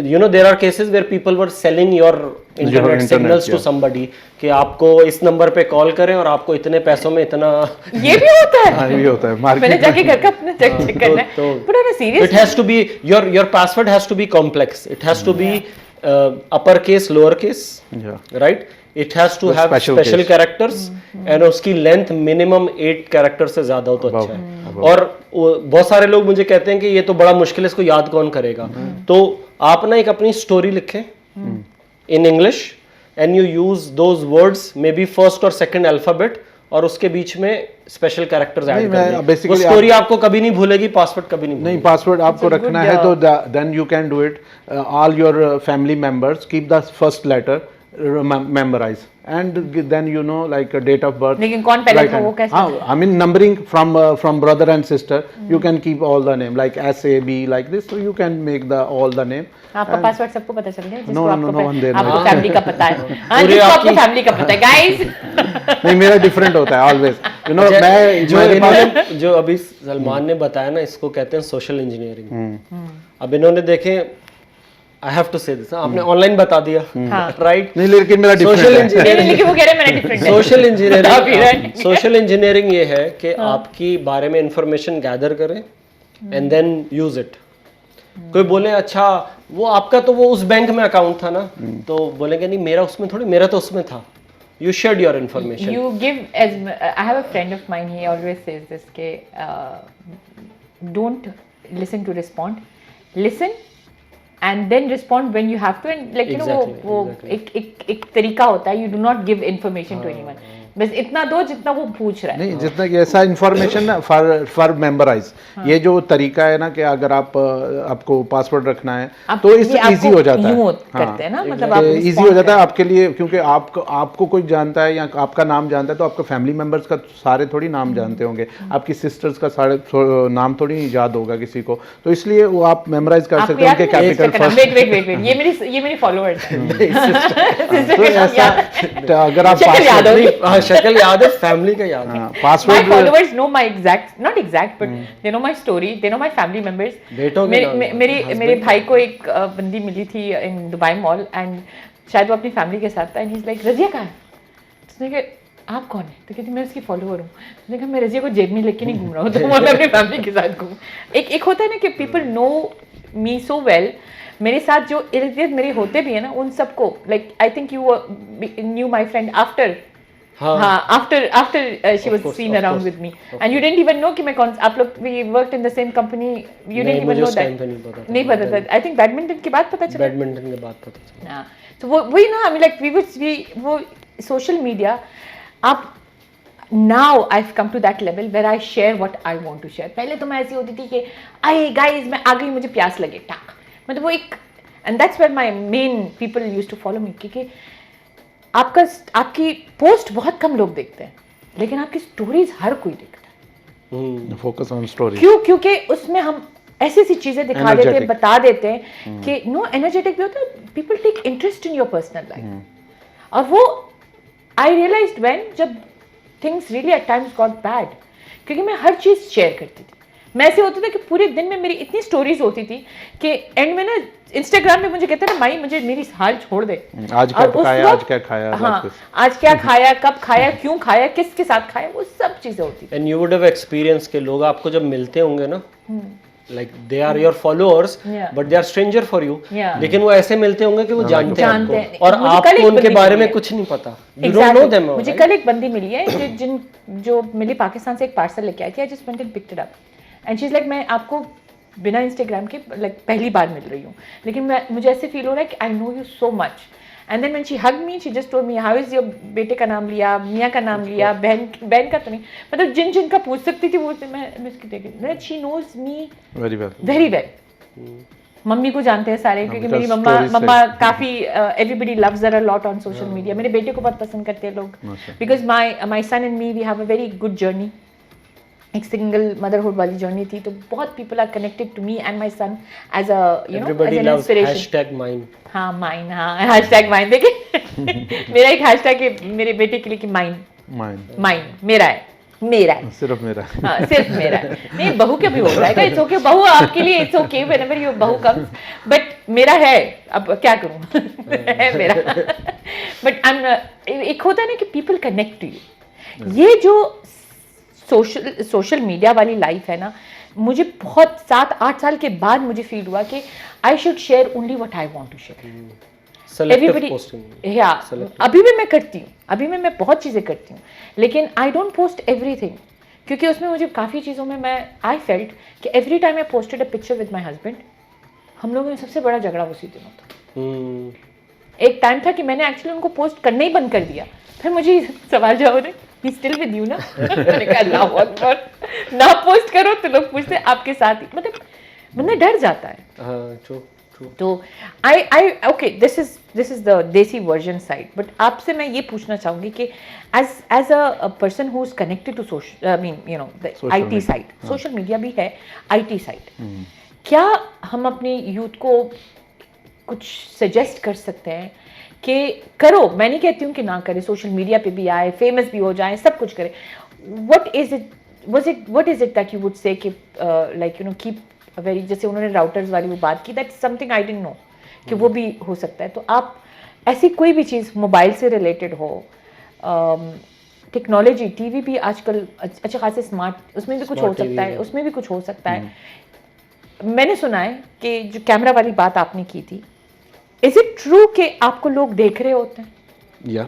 you know there are cases where people were selling your internet signals to somebody कि आपको इस नंबर पे कॉल करें और आपको इतने पैसों में इतना ये भी होता है। हाँ, ये भी होता है मैंने मार्केट जाके घर का अपना चेक करना है। But on a serious it has to be your password has to be complex, it has to be uppercase lowercase, right, it has to have special characters and उसकी लेंथ मिनिमम 8 कैरेक्टर से ज्यादा हो तो अच्छा है। और बहुत सारे लोग मुझे कहते हैं कि ये तो बड़ा मुश्किल है, इसको याद कौन करेगा। तो आप ना एक अपनी स्टोरी लिखें in English and you use those words may be first और सेकंड अल्फाबेट और उसके बीच में स्पेशल कैरेक्टर्स ऐड कर दें। वो स्टोरी आपको कभी नहीं भूलेगी, पासवर्ड कभी नहीं नहीं, पासवर्ड आपको रखना है तो then you can do it. All your family members keep the first letter memorize and then you know like a date of birth, लेकिन कौन पहले था वो कैसे? I mean numbering from brother and sister, you can keep all the name like SAB like this, so you can make the all the name। आपका password सबको पता चल गया जिसको आपको फैमिली का पता है। हाँ, जिसको आपको फैमिली का पता है गाइस। नहीं, मेरा डिफरेंट होता है ऑलवेज, यू नो। मैं जो अभी सलमान ने बताया ना, इसको कहते हैं सोशल इंजीनियरिंग। अब इन्होंने देखे, I have to say this, आपने ऑनलाइन बता दिया, राइट? नहीं, लेकिन मेरा सोशल इंजीनियरिंग वो कह रहे हैं मेरा डिफरेंट है। सोशल इंजीनियरिंग ये है कि आपकी बारे में इंफॉर्मेशन गैदर करें एंड देन यूज इट। कोई बोले अच्छा वो आपका तो वो उस बैंक में अकाउंट था ना, तो बोलेंगे नहीं मेरा उसमें थोड़ी, मेरा तो उसमें था। You shared your information. You give as I have a friend of mine, he always says this के don't listen to respond, listen and then respond when you have to, and like you know वो एक तरीका होता है, you do not give information to anyone, बस इतना दो जितना वो पूछ रहा है। नहीं, जितना कि ऐसा इन्फॉर्मेशन ना फॉर मेमोराइज, ये जो तरीका है ना कि अगर आपको पासवर्ड रखना है तो इससे इजी हो जाता है। करते हैं ना, मतलब इजी हो जाता है आपके लिए, क्योंकि आपको कोई जानता है या आपका नाम जानता है तो आपका फैमिली मेंबर्स का सारे थोड़ी नाम जानते होंगे, आपकी सिस्टर्स का सारे नाम थोड़ी याद होगा किसी को, तो इसलिए वो आप मेमोराइज कर सकते हैं उनके कैपिटल फर्स्ट। वेट ये मेरी फॉलोअर्स हैं। अगर आप शक्ल याद है, फैमिली का याद है, password. My followers know my not exact but they know my story, they know my family members। मेरे भाई को एक बंदी मिली थी इन दुबई मॉल एंड शायद वो अपनी फैमिली के साथ था and he is like Razia कहाँ है? उसने कहा आप कौन है? तो कहती मैं उसकी फॉलोअर हूँ। उसने कहा मैं रजिया को जेब में लेके नहीं घूम रहा हूँ, तो मैं अपनी फैमिली के साथ घूम। एक होता है ना कि पीपल नो मी सो वेल, मेरे साथ जो इर्द गिर्द मेरे होते भी है ना उन सबको, like I think you knew my friend after after she was seen around with me and you didn't even know कि मैं कौन, आप लोग we worked in the same company, you didn't even know that। नहीं पता था। I think badminton के बाद पता चला। बैडमिंटन के बाद पता चला। हाँ, तो वही ना, I mean like वो social media, आप now I've come to that level where I share what I want to share। पहले तो मैं ऐसी होती थी कि आई गाइस मैं आ गई, मुझे प्यास लगे टाक, मतलब वो एक, and that's where my main people used to follow me क्योंकि आपकी पोस्ट बहुत कम लोग देखते हैं लेकिन आपकी स्टोरीज हर कोई देखता है। Focus on story. क्योंकि उसमें हम ऐसी चीजें दिखा देते हैं, बता देते हैं कि नो एनर्जेटिक भी होता है, people take interest in your personal life. और वो आई रियलाइज्ड व्हेन जब things really at times got bad, क्योंकि मैं हर चीज शेयर करती थी। मैं ऐसे होता था कि पूरे दिन में मेरी इतनी स्टोरीज होती थी कि एंड में ना इंस्टाग्राम पे मुझे कहते हैं ना माई मुझे मेरी हाल छोड़ दे, आज क्या खाया, आज क्या खाया, हाँ, आज क्या खाया, कब खाया, क्यों खाया, किसके साथ खाया, वो सब चीजें होती। And you would have experience के लोग आपको जब मिलते होंगे ना, like they are your followers but they are stranger for you, लेकिन वो ऐसे मिलते होंगे कि वो जानते हैं आपको और आपको उनके बारे में कुछ नहीं पता, यू डोंट नो देम। मुझे कल एक बंदी मिली है जो मिली पाकिस्तान से, एक पार्सल लेके आई थी, I just went and picked it up and she is like मैं आपको बिना इंस्टाग्राम के लाइक पहली बार मिल रही हूँ, लेकिन मुझे ऐसे फील हो रहा है कि I know you so much. And then when she hugged me she just told me how is your, बेटे का नाम लिया, मियाँ का नाम लिया, बहन का तो नहीं, मतलब जिनका पूछ सकती थी वो मैं उसकी देखी। She knows me very well. मम्मी को जानते हैं सारे क्योंकि मेरी मम्मा काफी everybody loves her a lot on social media. मेरे बेटे को बहुत पसंद करते हैं लोग because my son and me we have a very good journey. एक सिंगल मदरहुड वाली जर्नी थी, तो बहुत people are connected to me and my son as a you know as an inspiration. #mine। हाँ माइन, हाँ #mine देखिए मेरा एक हैशटैग है मेरे बेटे के लिए कि माइन मेरा है, मेरा है, सिर्फ मेरा। हाँ सिर्फ मेरा है। नहीं बहू के भी हो जाएगा, इट्स ओके, बहू आपके लिए इट्स ओके व्हेनेवर योर बहू कम्स, बट मेरा है, अब क्या करूं है मेरा। बट एक होता है ना कि पीपल कनेक्ट टू यू। ये जो सोशल मीडिया वाली लाइफ है ना, मुझे बहुत 7-8 साल के बाद मुझे फील हुआ कि I should share only what I want to share. Everybody या अभी भी मैं करती हूँ, अभी मैं बहुत चीज़ें करती हूँ, लेकिन आई डोंट पोस्ट एवरीथिंग, क्योंकि उसमें मुझे काफ़ी चीज़ों में मैं आई फेल्ट कि every time I posted a picture with my husband, हम लोगों में सबसे बड़ा झगड़ा उसी दिन होता। एक टाइम था कि मैंने एक्चुअली उनको पोस्ट करना ही बंद कर दिया, फिर मुझे सवाल जवाब रहे ही स्टिल विद यू ना, मैंने कहा अल्लाह अकबर, ना पोस्ट करो तो लोग पूछते हैं आपके साथ ही, मतलब बंदा डर जाता है। तो I okay, this is the desi version side, but आपसे मैं ये पूछना चाहूंगी कि as a person who is connected to social, I mean you know the IT side, social media भी है, आईटी साइड, क्या हम अपने यूथ को कुछ सजेस्ट कर सकते हैं कि करो, मैं नहीं कहती हूँ कि ना करें, सोशल मीडिया पे भी आए, फेमस भी हो जाए, सब कुछ करें, what is it that you would say कि like you know keep a very, जैसे उन्होंने राउटर्स वाली वो बात की, that's something I didn't know कि वो भी हो सकता है। तो आप ऐसी कोई भी चीज़ मोबाइल से रिलेटेड हो, टेक्नोलॉजी, टीवी भी आजकल अच्छे खासे स्मार्ट, उसमें भी कुछ हो सकता है, उसमें भी कुछ हो सकता है। मैंने सुना है कि जो कैमरा वाली बात आपने की थी, इज इट ट्रू कि आपको लोग देख रहे होते हैं? Yeah.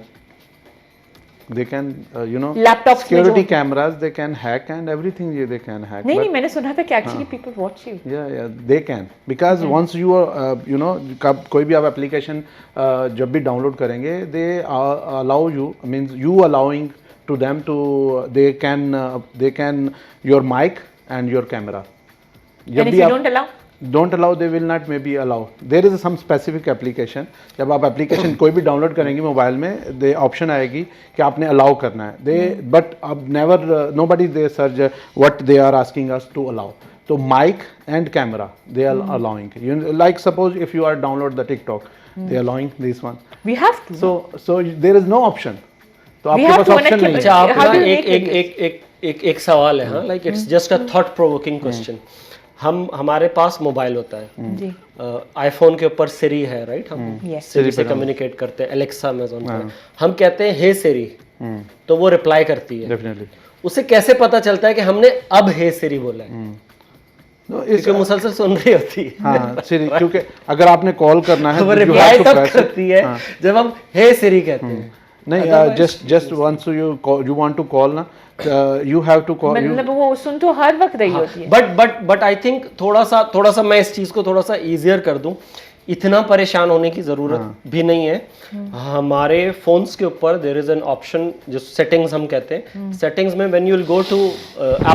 They can, you know, Laptops security cameras, they can hack and everything they can hack. नहीं but नहीं, मैंने सुना था कि actually people watch you. yeah, they can, because once you are, you know, कोई भी आप application जब भी download करेंगे, they allow you, means you allowing to them to, they can your mic and your camera. And if you don't allow, they will not maybe allow. There is some specific application, जब आप application कोई भी download करेंगे mobile में, दे option आएगी कि आपने allow करना है, they but अब never nobody they search what they are asking us to allow. तो mic and camera they are allowing. You like suppose if you are download the TikTok, they are allowing this one. We have to. So there is no option. तो We आपके have pass to option नहीं connect है. it. How do you make it? एक सवाल है, हाँ, like it's just a thought provoking question. हमारे पास mobile होता है, जी, आईफोन के ऊपर सिरी है, राइट, हम Yes. सिरी से कम्युनिकेट करते हैं, एलेक्सा अमेज़न पर, हम कहते हैं हे सिरी, तो वो रिप्लाई करती है। Definitely. उसे कैसे पता चलता है कि हमने अब हे सिरी बोला है? No, क्योंकि मुसलसल सुन रही होती है। हाँ सिरी, क्योंकि अगर आपने कॉल करना है वो you रिप्लाई have to तब press it. करती है जब हम हे सिरी कहते हैं। नहीं, just once you want to call ना, you have to call. मतलब वो सुन तो हर वक्त रही होती है। बट आई थिंक थोड़ा सा मैं इस चीज को थोड़ा सा इजियर कर दूं, इतना परेशान होने की जरूरत भी नहीं है। हमारे फोन्स के ऊपर देयर इज एन ऑप्शन जो सेटिंग्स हम कहते हैं, सेटिंग्स में when you will go to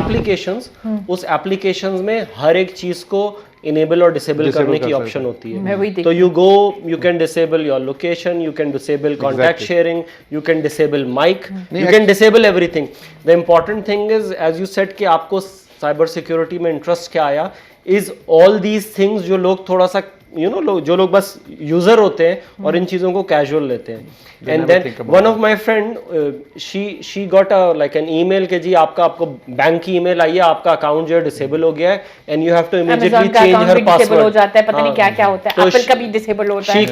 applications, उस एप्लीकेशंस में हर एक चीज को इनेबल और डिसेबल करने की ऑप्शन होती है। तो you can disable your location, you can disable contact sharing, you can disable mic, you can disable everything. The important thing is, as you said, कि आपको साइबर सिक्योरिटी में इंटरेस्ट क्या आया, इज ऑल दीज थिंग्स जो लोग थोड़ा सा जो लोग बस यूजर होते हैं और इन चीजों को कैजुअल लेते हैं। And then one of my friend, she got a like an email के जी आपको बैंक की ईमेल आई है, आपका अकाउंट जो है डिसेबल हो गया है and you have to immediately change हर पासवर्ड। हो जाता है, पता नहीं क्या क्या होता है, एप्पल का भी डिसेबल होता है।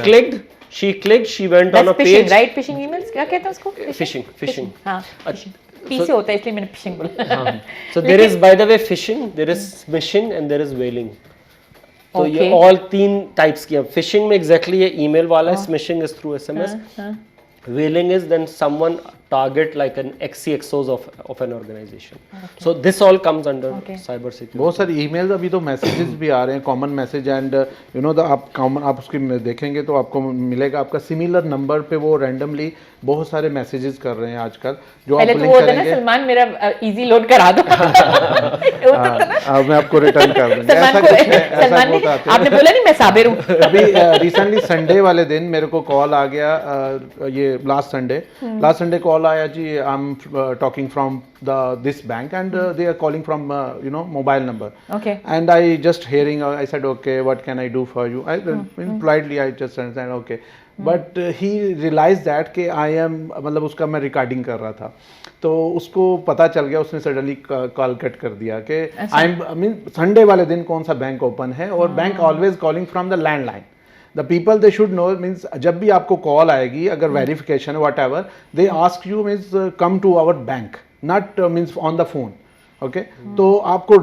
she clicked, she went on a page, right, fishing emails क्या कहते हैं उसको? फिशिंग। हां, पी से होता है इसलिए मैंने फिशिंग बोला। So there is, by the way, phishing, there is smishing and there is whaling. तो ये ऑल 3 टाइप्स की है। फिशिंग में एग्जैक्टली ये ईमेल वाला है, smishing is through SMS, whaling is then someone target like an XCXOs of an organization. So this all comes under cyber security. बहुत सारी ईमेल्स, अभी तो मैसेजेस भी आ रहे हैं, common message, and you know आप उसकी देखेंगे तो आपको मिलेगा आपका सिमिलर नंबर पे, वो रैंडमली बहुत सारे मैसेजेस कर रहे हैं आजकल, जो आप लिंक करेंगे। सलमान मेरा इजी लोड करा दो। मैं आपको रिटर्न कर दूंगा। ऐसा कुछ है, ऐसा बहुत आता है। आपने बोला नहीं मैं साबिर हूँ। अभी रिसेंटली संडे वाले दिन मेरे को कॉल आ गया, ये लास्ट संडे कॉल कॉल आया जी, I am talking from the this bank and they are calling from you know mobile number. Okay. And I just hearing, I said, okay, what can I do for you? Politely I just said, okay. But he realized that कि I am, मतलब उसका मैं recording कर रहा था, तो उसको पता चल गया, उसने सडनली कॉल कट कर दिया कि आई मीन संडे वाले दिन कौन सा बैंक ओपन है, और bank always calling from the landline. The people they should know, means जब भी आपको कॉल आएगी, अगर verification whatever, they ask you means come to our bank, not means on the phone. Okay, तो आपको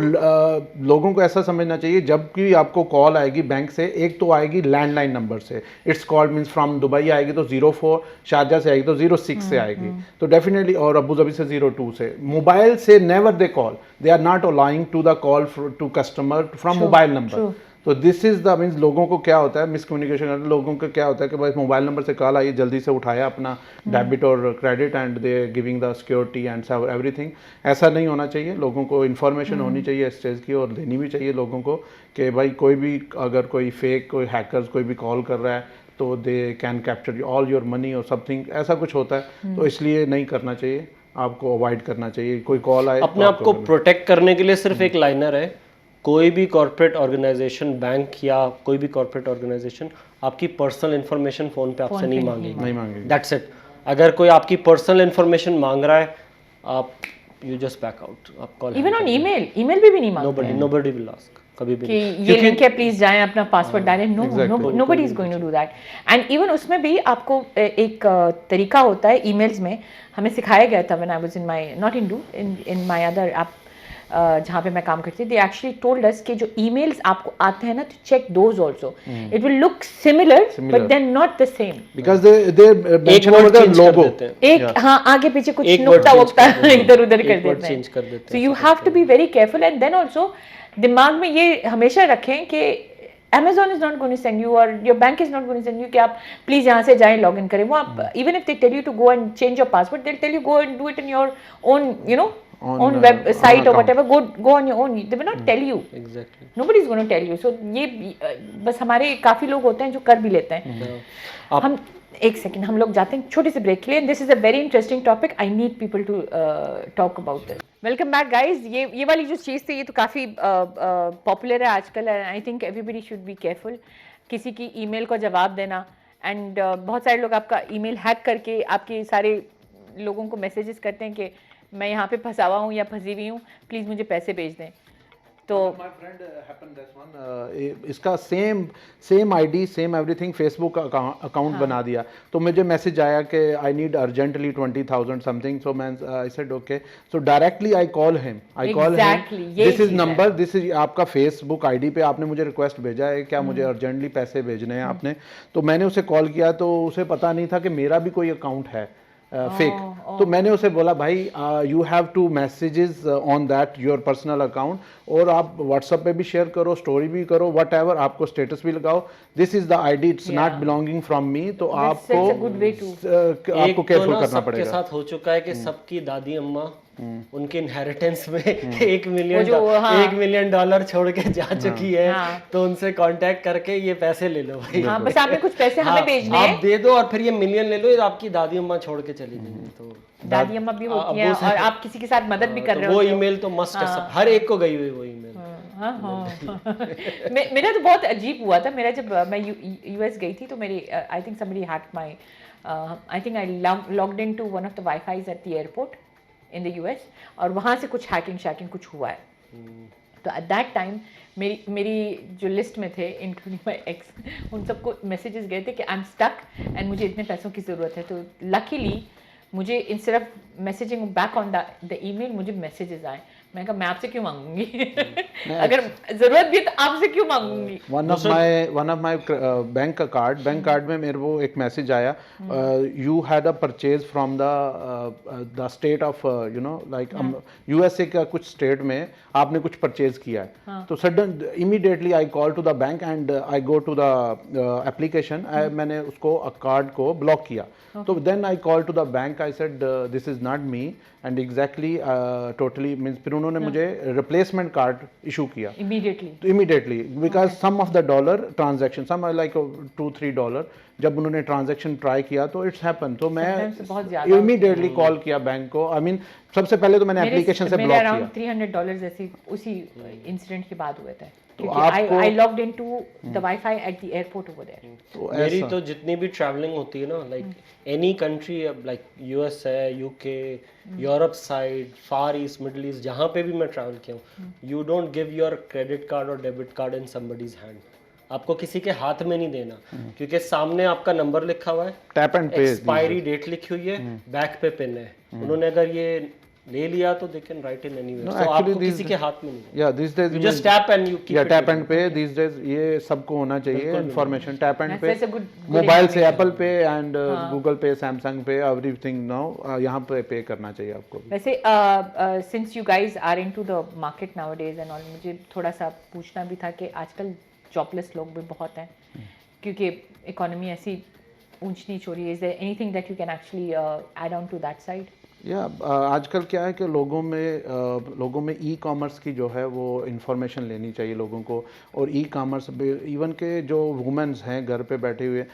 लोगों को ऐसा समझना चाहिए, जब भी आपको कॉल आएगी बैंक से, एक तो आएगी लैंडलाइन नंबर से, it's called means from Dubai आएगी तो 04, शारजा से आएगी तो 06 से आएगी, तो डेफिनेटली, और अबू धाबी से 02 से. मोबाइल से never they call, they are not allowing to the call to customer from mobile number. तो दिस इज द मीन्स लोगों को क्या होता है, मिसकम्युनिकेशन, लोगों को क्या होता है कि भाई मोबाइल नंबर से कॉल आई, जल्दी से उठाया अपना डेबिट और credit and they giving the security and everything. ऐसा नहीं होना चाहिए. लोगों को इन्फॉर्मेशन होनी चाहिए इस चीज़ की, और देनी भी चाहिए लोगों को कि भाई कोई भी, अगर कोई फेक, कोई हैकर्स कोई भी कॉल कर रहा है तो they can capture all your money और समथिंग, ऐसा कुछ होता है. तो इसलिए नहीं करना चाहिए, आपको अवॉइड करना चाहिए. कोई कॉल आए, अपने आप को प्रोटेक्ट करने के लिए सिर्फ एक लाइनर है, कोई भी कॉर्पोरेट ऑर्गेनाइजेशन, बैंक या कोई भी कॉर्पोरेट ऑर्गेनाइजेशन आपकी पर्सनल इंफॉर्मेशन फोन पे आपसे नहीं मांगेगी. That's it. अगर कोई आपकी पर्सनल इंफॉर्मेशन मांग रहा है, आप यू जस्ट बैक आउट. आप कॉल इवन ऑन ईमेल भी नहीं मांगते. नोबडी विल आस्क कभी भी कि ये लिंक है, प्लीज जाएं, अपना पासवर्ड डालें. Nobody is going to do that. And even उसमें भी आपको एक तरीका होता है ईमेल्स में, हमें सिखाया गया था when I was in my, not in my other app जहाँ पे मैं काम करती थी. दे एक्चुअली टोल्ड अस कि जो ईमेल्स आपको आते हैं ना, तो check those also. It will look similar but then not the same, because they mention over the logo. एक हाँ, आगे पीछे कुछ नुक्ता वुक्ता इधर उधर कर देते हैं. So you have to be very careful. And then also दिमाग में ये हमेशा रखें कि Amazon is not going to send you, or your bank is not going to send you कि आप प्लीज यहाँ से जाएं, लॉग इन करें. वो आप, even if they tell you to go and change your password, they'll tell you go and do it in your own, you know, on website or whatever. Go on your own. They will not tell you. Exactly. Nobody is going to tell you. So ये बस हमारे काफी लोग होते हैं जो कर भी लेते हैं. हम एक सेकंड, हम लोग जाते हैं छोटे से ब्रेक के लिए. This is a very interesting topic. I need people to talk about this. Welcome back guys. ये वाली जो चीज़ थी, ये तो काफ़ी पॉपुलर है आजकल. I think everybody should be careful. किसी की ईमेल को जवाब देना, एंड बहुत सारे लोग आपका ईमेल हैक करके आपके सारे लोगों को मैसेजेस करते हैं कि मैं यहाँ पे फंसा हुआ हूँ या फंसी हुई हूँ, प्लीज़ मुझे पैसे भेज दें. तो my friend happened this one, इसका same ID, same everything, Facebook account बना दिया. तो मुझे मैसेज आया कि आई नीड अर्जेंटली 20,000 समथिंग. सो मैं I said okay. So directly I call him, this is number, this is आपका फेसबुक आईडी पे आपने मुझे रिक्वेस्ट भेजा है, क्या मुझे अर्जेंटली पैसे भेजने हैं आपने. तो मैंने उसे कॉल किया, तो उसे पता नहीं था कि मेरा भी कोई अकाउंट है फेक. तो मैंने उसे बोला, भाई you have to messages on that your personal account, और आप व्हाट्सएप पे भी शेयर करो, स्टोरी भी करो, वट एवर, आपको स्टेटस भी लगाओ. This is the ID, it's not belonging from me. तो आपको केयरफुल करना पड़ेगा. सबके साथ हो चुका है कि सबकी दादी अम्मा उनके इनहेरिटेंस में $1 मिलियन छोड़ के जा चुकी है. तो उनसे कांटेक्ट करके ये पैसे ले लो भाई. हाँ, बस आपने कुछ पैसे हमें भेजने हैं, आप दे दो, और फिर ये मिलियन ले लो. ये आपकी दादी अम्मा छोड़ के चली गई. तो दादी अम्मा भी होती हैं, और आप किसी के साथ मदद भी कर रहे हो. वो ईमेल तो मस्ट है, हर एक को गई हुई वो ईमेल. मेरा तो बहुत अजीब हुआ था. मेरा जब मैं यूएस गई थी, तो मेरी I think somebody hacked my, I think I logged into one of the wifis at the airport in the US, और वहाँ से कुछ हैकिंग कुछ हुआ है. तो एट दैट टाइम मेरी जो लिस्ट में थे, इंक्लूडिंग माय एक्स, उन सबको मैसेजेस गए थे कि आई एम स्टक एंड मुझे इतने पैसों की ज़रूरत है. तो लकीली मुझे instead of messaging back on the email, मुझे मैसेजेस आए. मैं कहा मैं आपसे क्यों मांगूंगी अगर जरूरत भी है तो आपसे क्यों मांगूंगी. One of my bank card में मेरे को एक मैसेज आया, you had a purchase from the state of you know like USA का कुछ स्टेट में आपने कुछ परचेज किया है. तो sudden immediately I call to the bank and I go to the application. मैंने उसको कार्ड को ब्लॉक किया. तो then I call to the bank, I said this is not me, and exactly totally means फिर उन्होंने मुझे replacement card issue किया immediately immediately, because some of the dollar transaction some like $2-3 जब उन्होंने transaction try किया तो it's happen, तो मैं इमीडिएटली कॉल किया बैंक को। आई मीन सबसे पहले तो मैंने एप्लीकेशन से ब्लॉक किया। $300 ऐसे उसी इंसिडेंट के बाद हुए थे, तो क्योंकि I logged into the wifi at the airport over there. तो मेरी तो जितनी भी ट्रैवलिंग होती है ना, like any country, like US है, UK, Europe side, far east, middle east, जहाँ पे भी मैं ट्रैवल किया हूँ, you don't give your credit card और debit card in somebody's hand. आपको किसी के हाथ में नहीं देना, क्योंकि सामने आपका नंबर लिखा हुआ है, टैप एंड पे, एक्सपायरी डेट लिखी हुई है, बैक पे पिन है। उन्होंने अगर ये ले लिया तो they can write in anywhere, so आपको किसी के हाथ में नहीं। या this days you just tap and you keep या tap and pay, this days ये सबको होना चाहिए information. Tap and pay mobile से Apple pay and Google pay, Samsung pay, everything now यहाँ पे करना चाहिए आपको। वैसे since you guys are into the market nowadays and all, मुझे थोड़ा सा पूछना भी था कि आजकल जॉबलेस लोग भी बहुत हैं, क्योंकि इकोनॉमी ऐसी ऊंच नीच हो रही है। Is there anything that you can actually add on to that side? या आजकल क्या है कि लोगों में ई कॉमर्स की जो है वो इंफॉर्मेशन लेनी चाहिए लोगों को। और ई कॉमर्स इवन के जो वुमेन्स हैं घर पे बैठे हुए,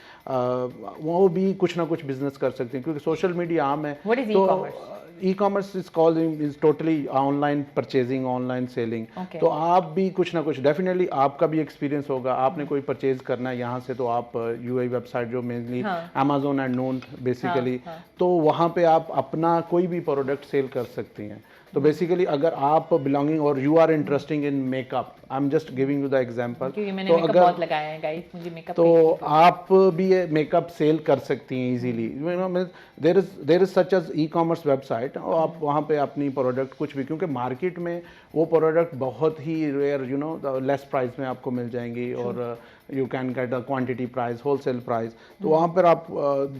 वो भी कुछ ना कुछ बिजनेस कर सकती हैं, क्योंकि सोशल मीडिया आम है। What is तो e-commerce? E commerce is called is totally online purchasing, online selling. तो आप भी कुछ ना कुछ डेफिनेटली आपका भी एक्सपीरियंस होगा। आपने कोई परचेज करना है यहाँ से, तो आप यूएई वेबसाइट जो mainly Amazon and known basically, तो वहाँ पे आप अपना कोई भी प्रोडक्ट सेल कर सकती हैं। तो बेसिकली अगर आप बिलोंगिंग और you are interesting in makeup, I am just giving you the example, तो अगर बहुत लगाया है गाइस, मुझे मेकअप, तो आप भी ये मेकअप सेल कर सकती हैं easily. You know there is such as e commerce website, और आप वहाँ पे अपनी प्रोडक्ट कुछ भी, क्योंकि मार्केट में वो प्रोडक्ट बहुत ही rare, you know less price में आपको मिल जाएंगी, और you can get a quantity price, wholesale price. तो वहाँ पर आप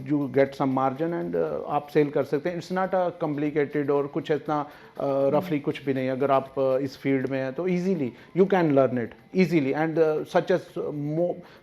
you get some margin and आप सेल कर सकते हैं। इट्स नॉट अ कॉम्प्लिकेटेड और कुछ इतना रफली कुछ भी नहीं। अगर आप इस फील्ड में हैं तो easily you can learn it easily, and such as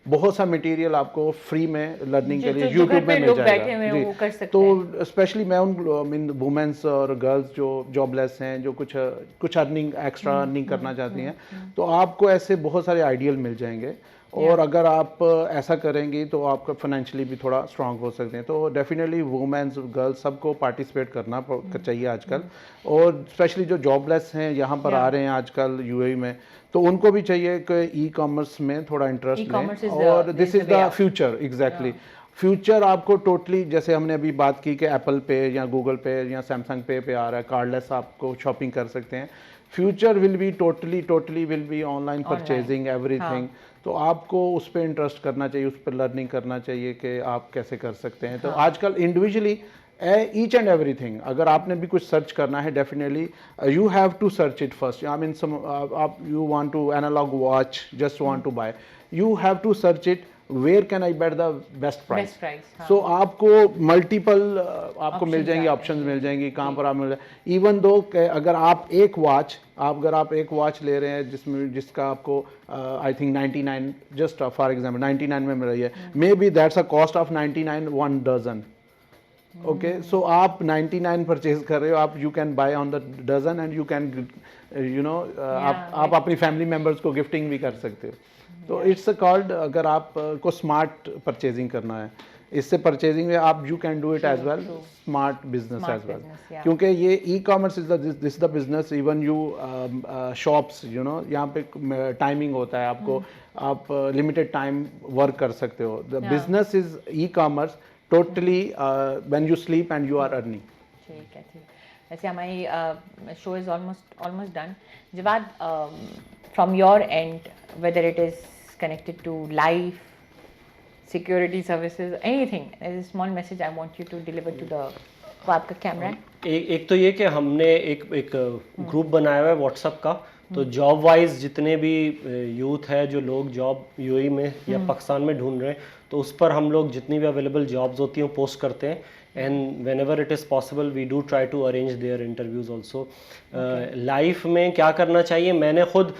बहुत सा मटेरियल आपको फ्री में लर्निंग के लिए यूट्यूब में मिल जाएगा जी। तो स्पेशली मैं उन वुमेन्स और गर्ल्स जो जॉबलेस हैं, जो कुछ अर्निंग एक्स्ट्रा अर्निंग करना चाहती हैं, तो आपको ऐसे बहुत सारे आइडियल मिल जाएंगे। और अगर आप ऐसा करेंगी तो आपका फाइनेंशियली भी थोड़ा स्ट्रांग हो सकते हैं। तो डेफिनेटली वुमेन्स, गर्ल्स सबको पार्टिसिपेट करना चाहिए आजकल। और स्पेशली जो जॉबलेस हैं यहाँ पर आ रहे हैं आजकल यूएई में, तो उनको भी चाहिए कि ई कॉमर्स में थोड़ा इंटरेस्ट लें। और this is the future, exactly future. आपको टोटली, जैसे हमने अभी बात की कि एप्पल पे या गूगल पे या सैमसंग पे आ रहा है, कार्डलेस आपको शॉपिंग कर सकते हैं। Future will be totally will be online purchasing everything. तो आपको उस पर इंटरेस्ट करना चाहिए, उस पर लर्निंग करना चाहिए कि आप कैसे कर सकते हैं। तो आजकल इंडिविजुअली ईच एंड एवरीथिंग, अगर आपने भी कुछ सर्च करना है, definitely you have to search it first. I mean आप you want to analog watch, just want to buy, you have to search it where can I get the best price. So आपको multiple आपको मिल जाएंगे, options मिल जाएंगी कहाँ पर आप मिल जाए। Even though अगर आप एक वॉच ले रहे हैं जिसका आपको I think 99, just for example 99 में मिल रही है, maybe that's a cost of 99 1 dozen. Okay, so आप 99 परचेज कर रहे हो, आप you can buy on the dozen and you can you know आप अपनी फैमिली मेम्बर्स को गिफ्टिंग भी कर सकते हो। तो इट्स कॉल्ड, अगर आप को स्मार्ट परचेजिंग करना है, इससे परचेजिंग में आप you can do it as well smart business as well, क्योंकि ये e commerce is this the business. Even you shops, you know, यहाँ पे टाइमिंग होता है, आपको आप लिमिटेड टाइम वर्क कर सकते हो। The business is e commerce totally when you sleep and you are earning. ठीक है। वैसे हमारी show is almost done. Jawad, from your end, whether it is connected to life, security services, anything, there's a small message I want you to deliver to the, वो आपका camera है। एक तो ये कि हमने एक ग्रुप बनाया हुआ है व्हाट्सएप का, तो जॉब वाइज जितने भी यूथ है, जो लोग जॉब यूएई में या पाकिस्तान में ढूंढ रहे हैं, तो उस पर हम लोग जितनी भी अवेलेबल जॉब्स होती हैं वो पोस्ट करते हैं। And whenever it is possible we do try to arrange their interviews also. Life में क्या करना चाहिए, मैंने खुद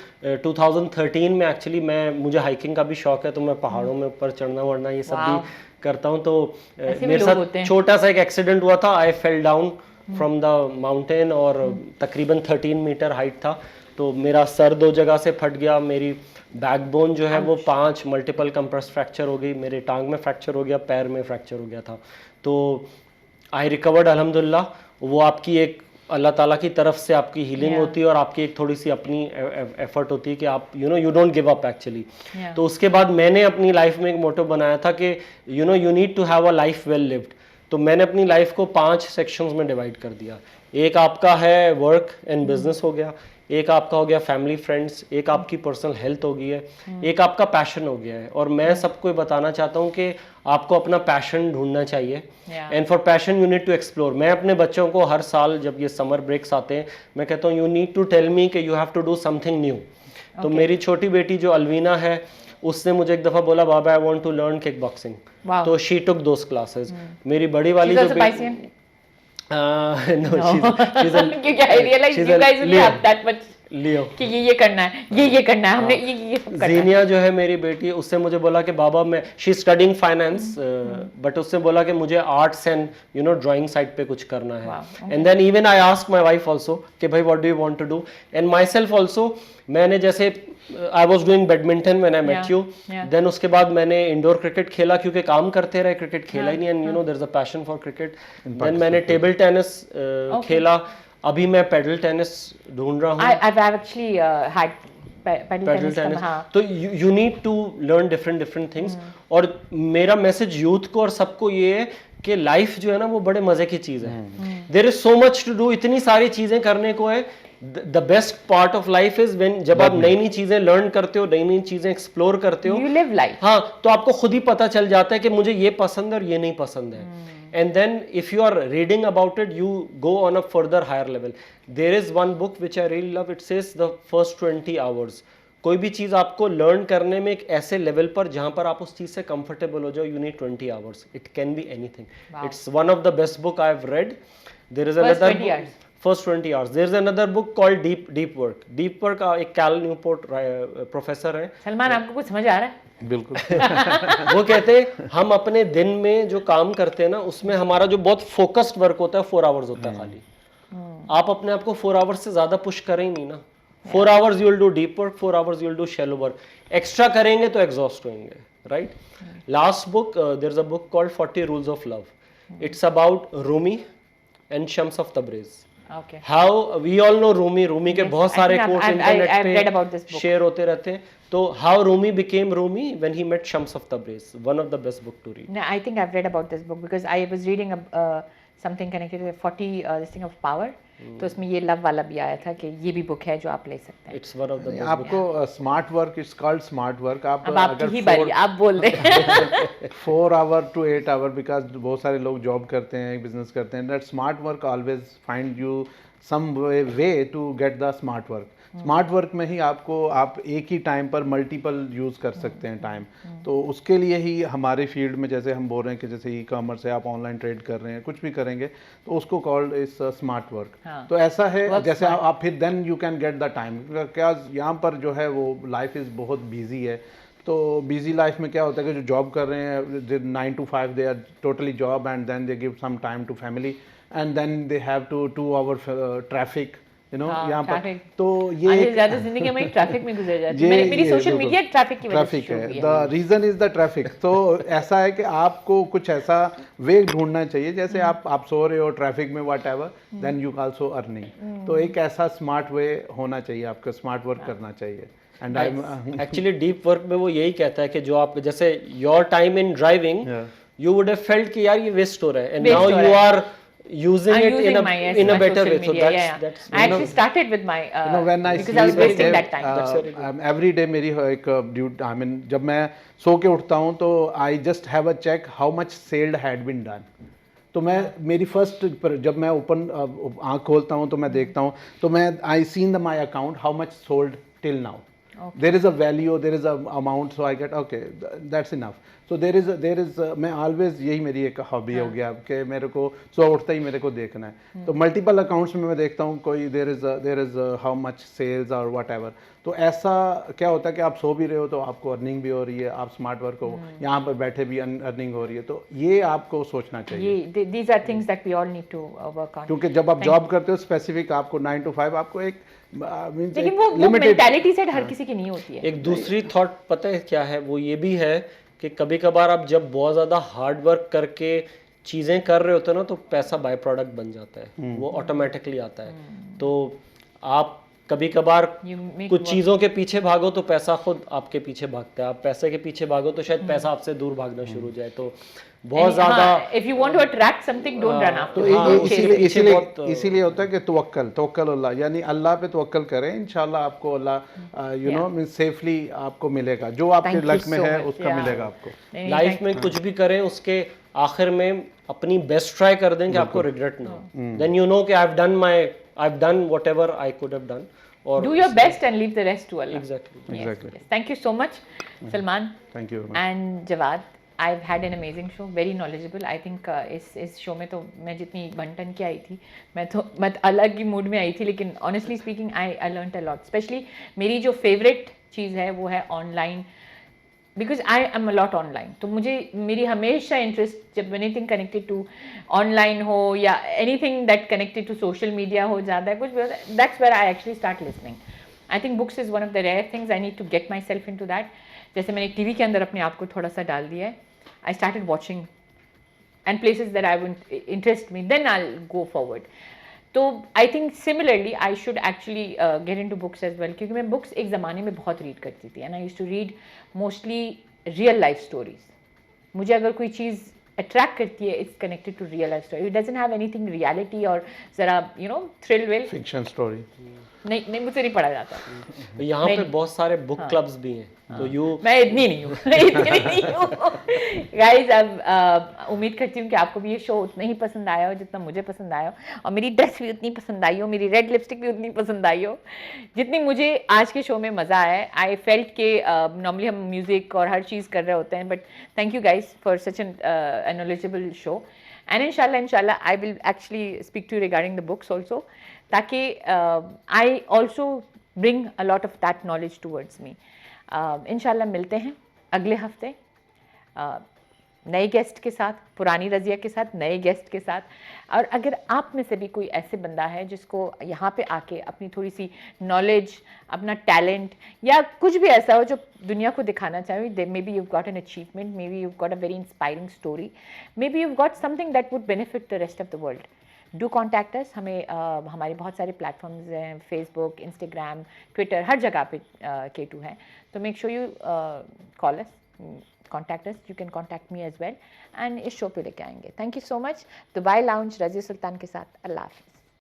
2013 में एक्चुअली मुझे हाइकिंग का भी शौक है, तो मैं पहाड़ों में ऊपर चढ़ना वढ़ना ये सब भी करता हूँ। तो मेरे साथ छोटा सा एक एक्सीडेंट हुआ था, I fell down from the mountain, और तकरीबन 13 मीटर हाइट था। तो मेरा सर 2 जगह से फट गया, मेरी बैकबोन जो है वो 5 मल्टीपल कंप्रेस फ्रैक्चर हो गई, मेरे टांग में फ्रैक्चर हो गया, पैर में फ्रैक्चर हो गया था। तो आई रिकवर्ड अल्हम्दुलिल्लाह। वो आपकी एक अल्लाह ताला की तरफ से आपकी हीलिंग होती है, और आपकी एक थोड़ी सी अपनी एफर्ट होती है कि आप you don't give up actually. तो उसके बाद मैंने अपनी लाइफ में एक मोटो बनाया था कि you need to have a life well lived. तो मैंने अपनी लाइफ को 5 सेक्शंस में डिवाइड कर दिया। एक आपका है वर्क एंड बिजनेस हो गया, एक आपका हो गया फैमिली फ्रेंड्स, एक आपकी पर्सनल हेल्थ हो गई है, एक आपका पैशन हो गया है। और मैं सबको बताना चाहता हूँ कि आपको अपना पैशन ढूंढना चाहिए, and for passion you need to explore. मैं अपने बच्चों को हर साल जब ये समर ब्रेक्स आते हैं, मैं कहता हूँ you need to tell me कि you have to do something new. तो मेरी छोटी बेटी जो अलवीना है, उसने मुझे एक दफ़ा बोला, बाबा I want to learn kick boxing. तो शी टुक दोस क्लासेस। मेरी बड़ी वाली जो क्योंकि I realize you guys will have that much लियो कि ये करना है, ये करना है, हमने ये सब करना है। जीनिया जो है मेरी बेटी, उससे मुझे बोला कि बाबा मैं, शी स्टडिंग फाइनेंस, बट उससे बोला कि मुझे आर्ट्स एंड ड्राइंग साइड पे कुछ करना है। And then even I ask my wife also कि भाई what do you want to do, and myself also. मैंने जैसे I was doing badminton when I met you, then उसके बाद मैंने इंडोर क्रिकेट खेला, क्योंकि काम करते रहे, क्रिकेट खेला ही नहीं, and there is a passion for cricket. Then मैंने टेबल टेनिस खेला, अभी मैं पेडल टेनिस ढूंढ रहा हूँ। I've actually had paddle tennis. तो you need to learn different things. और मेरा मैसेज यूथ को और सबको ये है कि लाइफ जो है ना वो बड़े मजे की चीज है। There is so much to do, इतनी सारी चीजें करने को है। The best part of life is when जब आप नई नई चीजें लर्न करते हो, नई नई चीजें एक्सप्लोर करते हो, यू लिव लाइफ। हाँ, तो आपको खुद ही पता चल जाता है कि मुझे ये पसंद है और ये नहीं पसंद है। And then if you are reading about it, you go on a further higher level. There is one book which I really love. It says the first 20 hours. कोई भी चीज़ आपको लर्न करने में एक ऐसे लेवल पर जहाँ पर आप उस चीज़ से कंफर्टेबल हो जाओ, you need 20 hours. It can be anything. Wow. It's one of the best book I've read. There is another book, first 20 hours. There is another book called Deep Work. Deep Work एक Cal Newport professor है। सलमान, आपको कुछ समझ आ रहा है? बिल्कुल। वो कहते हैं हम अपने दिन में जो काम करते हैं ना, उसमें हमारा जो बहुत फोकस्ड वर्क होता है 4 आवर्स होता है खाली। आप अपने आप को 4 आवर्स से ज्यादा पुश करें ही नहीं ना। 4 hours you will do deep work, 4 hours you will do shallow work. Extra करेंगे तो एग्जॉस्ट होंगे, right? Last book, there is a book called 40 rules of love. It's about Rumi and Shams of Tabriz. Okay. How we all know Rumi के बहुत सारे quotes internet पे share होते रहते हैं। तो how Rumi became Rumi when he met Shams of Tabriz, one of the best book to read. No, I think I've read about this book because I was reading something connected to 40 this thing of power. तो उसमें ये love वाला भी आया था कि ये भी बुक है जो आप ले सकते हैं। It's one of the best. आपको smart work, it's called smart work. आप अब आपकी ही बारी, आप बोल दें। 4 आवर टू 8 आवर, बिकॉज बहुत सारे लोग जॉब करते हैं, बिजनेस करते हैं। That smart work always find you some way to get the smart work. Smart work में ही आप एक ही टाइम पर मल्टीपल यूज़ कर सकते हैं टाइम। तो उसके लिए ही हमारे फील्ड में, जैसे हम बोल रहे हैं कि जैसे ई-कॉमर्स है, आप ऑनलाइन ट्रेड कर रहे हैं, कुछ भी करेंगे तो उसको कॉल्ड इज स्मार्ट वर्क। तो ऐसा है, जैसे आप फिर then you can get the time. क्या यहाँ पर जो है वो लाइफ इज़ बहुत बिजी है। तो बिजी लाइफ में क्या होता है कि जो जॉब कर रहे हैं 9 to 5 they are totally job, and then they give some time to family, and then they have to 2 hour traffic, यहाँ पर। तो ये ज़्यादा जिंदगी में ट्रैफिक में गुजर जाती है। मेरी सोशल मीडिया ट्रैफिक की वजह से है। The reason is the traffic. तो ऐसा है कि आपको कुछ ऐसा वे ढूंढना चाहिए, जैसे आप सो रहे हो ट्रैफिक में, whatever, then you also earning. तो एक ऐसा स्मार्ट वे होना चाहिए, आपको स्मार्ट वर्क करना चाहिए। And I actually deep work में वो यही कहता है कि जो आप, जैसे your time in driving, you would have felt कि यार ये वेस्ट हो रहा है, and now you are using it in a better way. So that's I actually started with my when I because I was wasting that time. Every day मेरी एक duty, I mean जब मैं सो के उठता हूँ तो I just have a check how much sale had been done. तो मैं मेरी फर्स्ट, जब मैं ओपन आँख खोलता हूँ तो मैं देखता हूँ, तो मैं I see in my account how much sold till now. There is a value, there is a amount, so I get okay, that's enough. So there is मैं ऑलवेज, यही मेरी एक हॉबी हो गया कि मेरे को सुबह उठते ही मेरे को देखना है। तो मल्टीपल अकाउंट्स में मैं देखता हूँ कोई there is how much sales और वट एवर। तो ऐसा क्या होता है कि आप सो भी रहे हो तो आपको अर्निंग भी हो रही है, आप स्मार्ट वर्क हो, यहाँ पर बैठे भी अर्निंग हो रही है। तो ये आपको सोचना चाहिए, these are things that we all need to work on. क्योंकि जब आप जॉब करते हो स्पेसिफिक आपको 9 to 5 आपको एक लेकिन वो मेंटालिटी सेट हर किसी की नहीं होती है। एक दूसरी थॉट पता है क्या है, वो ये भी है कि कभी कभार आप जब बहुत ज़्यादा हार्ड वर्क करके चीज़ें कर रहे होते हो ना, तो पैसा बाय प्रोडक्ट बन जाता है, वो ऑटोमेटिकली आता है। तो आप कभी कभार कुछ चीज़ों के पीछे भागो तो पैसा खुद आपके पीछे भागता है, आप पैसे के पीछे भागो तो शायद पैसा आपसे दूर भागना शुरू हो जाए। तो बहुत ज़्यादा if you want to attract something, don't run after तो it. इसीलिए होता है कि तवक्कल अल्लाह, यानी अल्लाह पे तवक्कल करें, इंशाल्लाह आपको अल्लाह यू नो मीन सेफली आपको मिलेगा, जो आपके लक में है उसका मिलेगा आपको। लाइफ में कुछ भी करें उसके आखिर में अपनी बेस्ट ट्राई कर दें कि आपको रिग्रेट ना हो। देन यू नो कि I have done whatever I could have done, और do your best and leave the rest to Allah. Exactly. Yes. Thank you so much, Salman. Thank you very much. And Jawad. I've had an amazing show, very knowledgeable. I think इस show में तो मैं जितनी बंटन की आई थी, मैं अलग ही mood में आई थी, लेकिन honestly speaking I learnt a lot. Especially मेरी जो favorite चीज़ है वो है online, because I am a lot online. तो मेरी हमेशा इंटरेस्ट जब एनीथिंग कनेक्टेड टू ऑनलाइन हो या anything that connected to social media हो, ज़्यादा है कुछ भी होता है, that's where I actually start listening. I think books is one of the rare things, I need to get myself into that. जैसे मैंने टीवी के अंदर अपने आप को थोड़ा सा डाल दिया है, I started watching and places that I would interest me, then I will go forward. तो I think similarly I should actually get into books as well, क्योंकि मैं बुक्स एक ज़माने में बहुत रीड करती थी and I used to read mostly real life stories. मुझे अगर कोई चीज़ अट्रैक्ट करती है, it's connected to real life story, it doesn't have anything reality और ज़रा you know thrill will fiction story नहीं मुझसे नहीं पढ़ा जाता। यहाँ पे बहुत सारे बुक क्लब्स भी हैं, तो मैं इतनी नहीं हूँ गाइज। अब उम्मीद करती हूँ कि आपको भी ये शो उतना ही पसंद आया हो जितना मुझे पसंद आया हो, और मेरी ड्रेस भी उतनी पसंद आई हो, मेरी रेड लिपस्टिक भी उतनी पसंद आई हो जितनी मुझे आज के शो में मज़ा आया है। आई फेल्ट के नॉर्मली हम म्यूज़िक और हर चीज़ कर रहे होते हैं, but thank you guys for such an knowledgeable show, and इंशाल्लाह I will actually speak to you regarding the books also, ताकि I also bring a lot of that knowledge towards me. इंशाल्लाह मिलते हैं अगले हफ्ते नए गेस्ट के साथ, पुरानी रज़िया के साथ, नए गेस्ट के साथ। और अगर आप में से भी कोई ऐसे बंदा है जिसको यहाँ पे आके अपनी थोड़ी सी नॉलेज, अपना टैलेंट या कुछ भी ऐसा हो जो दुनिया को दिखाना चाहे, may be you got an achievement, may be you got a very inspiring story, may be you got something that would benefit the rest of the world, do contact us. हमें हमारे बहुत सारे प्लेटफॉर्म्स हैं, Facebook, Instagram, Twitter, हर जगह पे K2 है। तो make sure you call us, contact us, you can contact me as well, and इस शो पे लेके आएंगे। Thank you so much. Dubai lounge Razia Sultan के साथ, अल्लाह हाफ़िज़।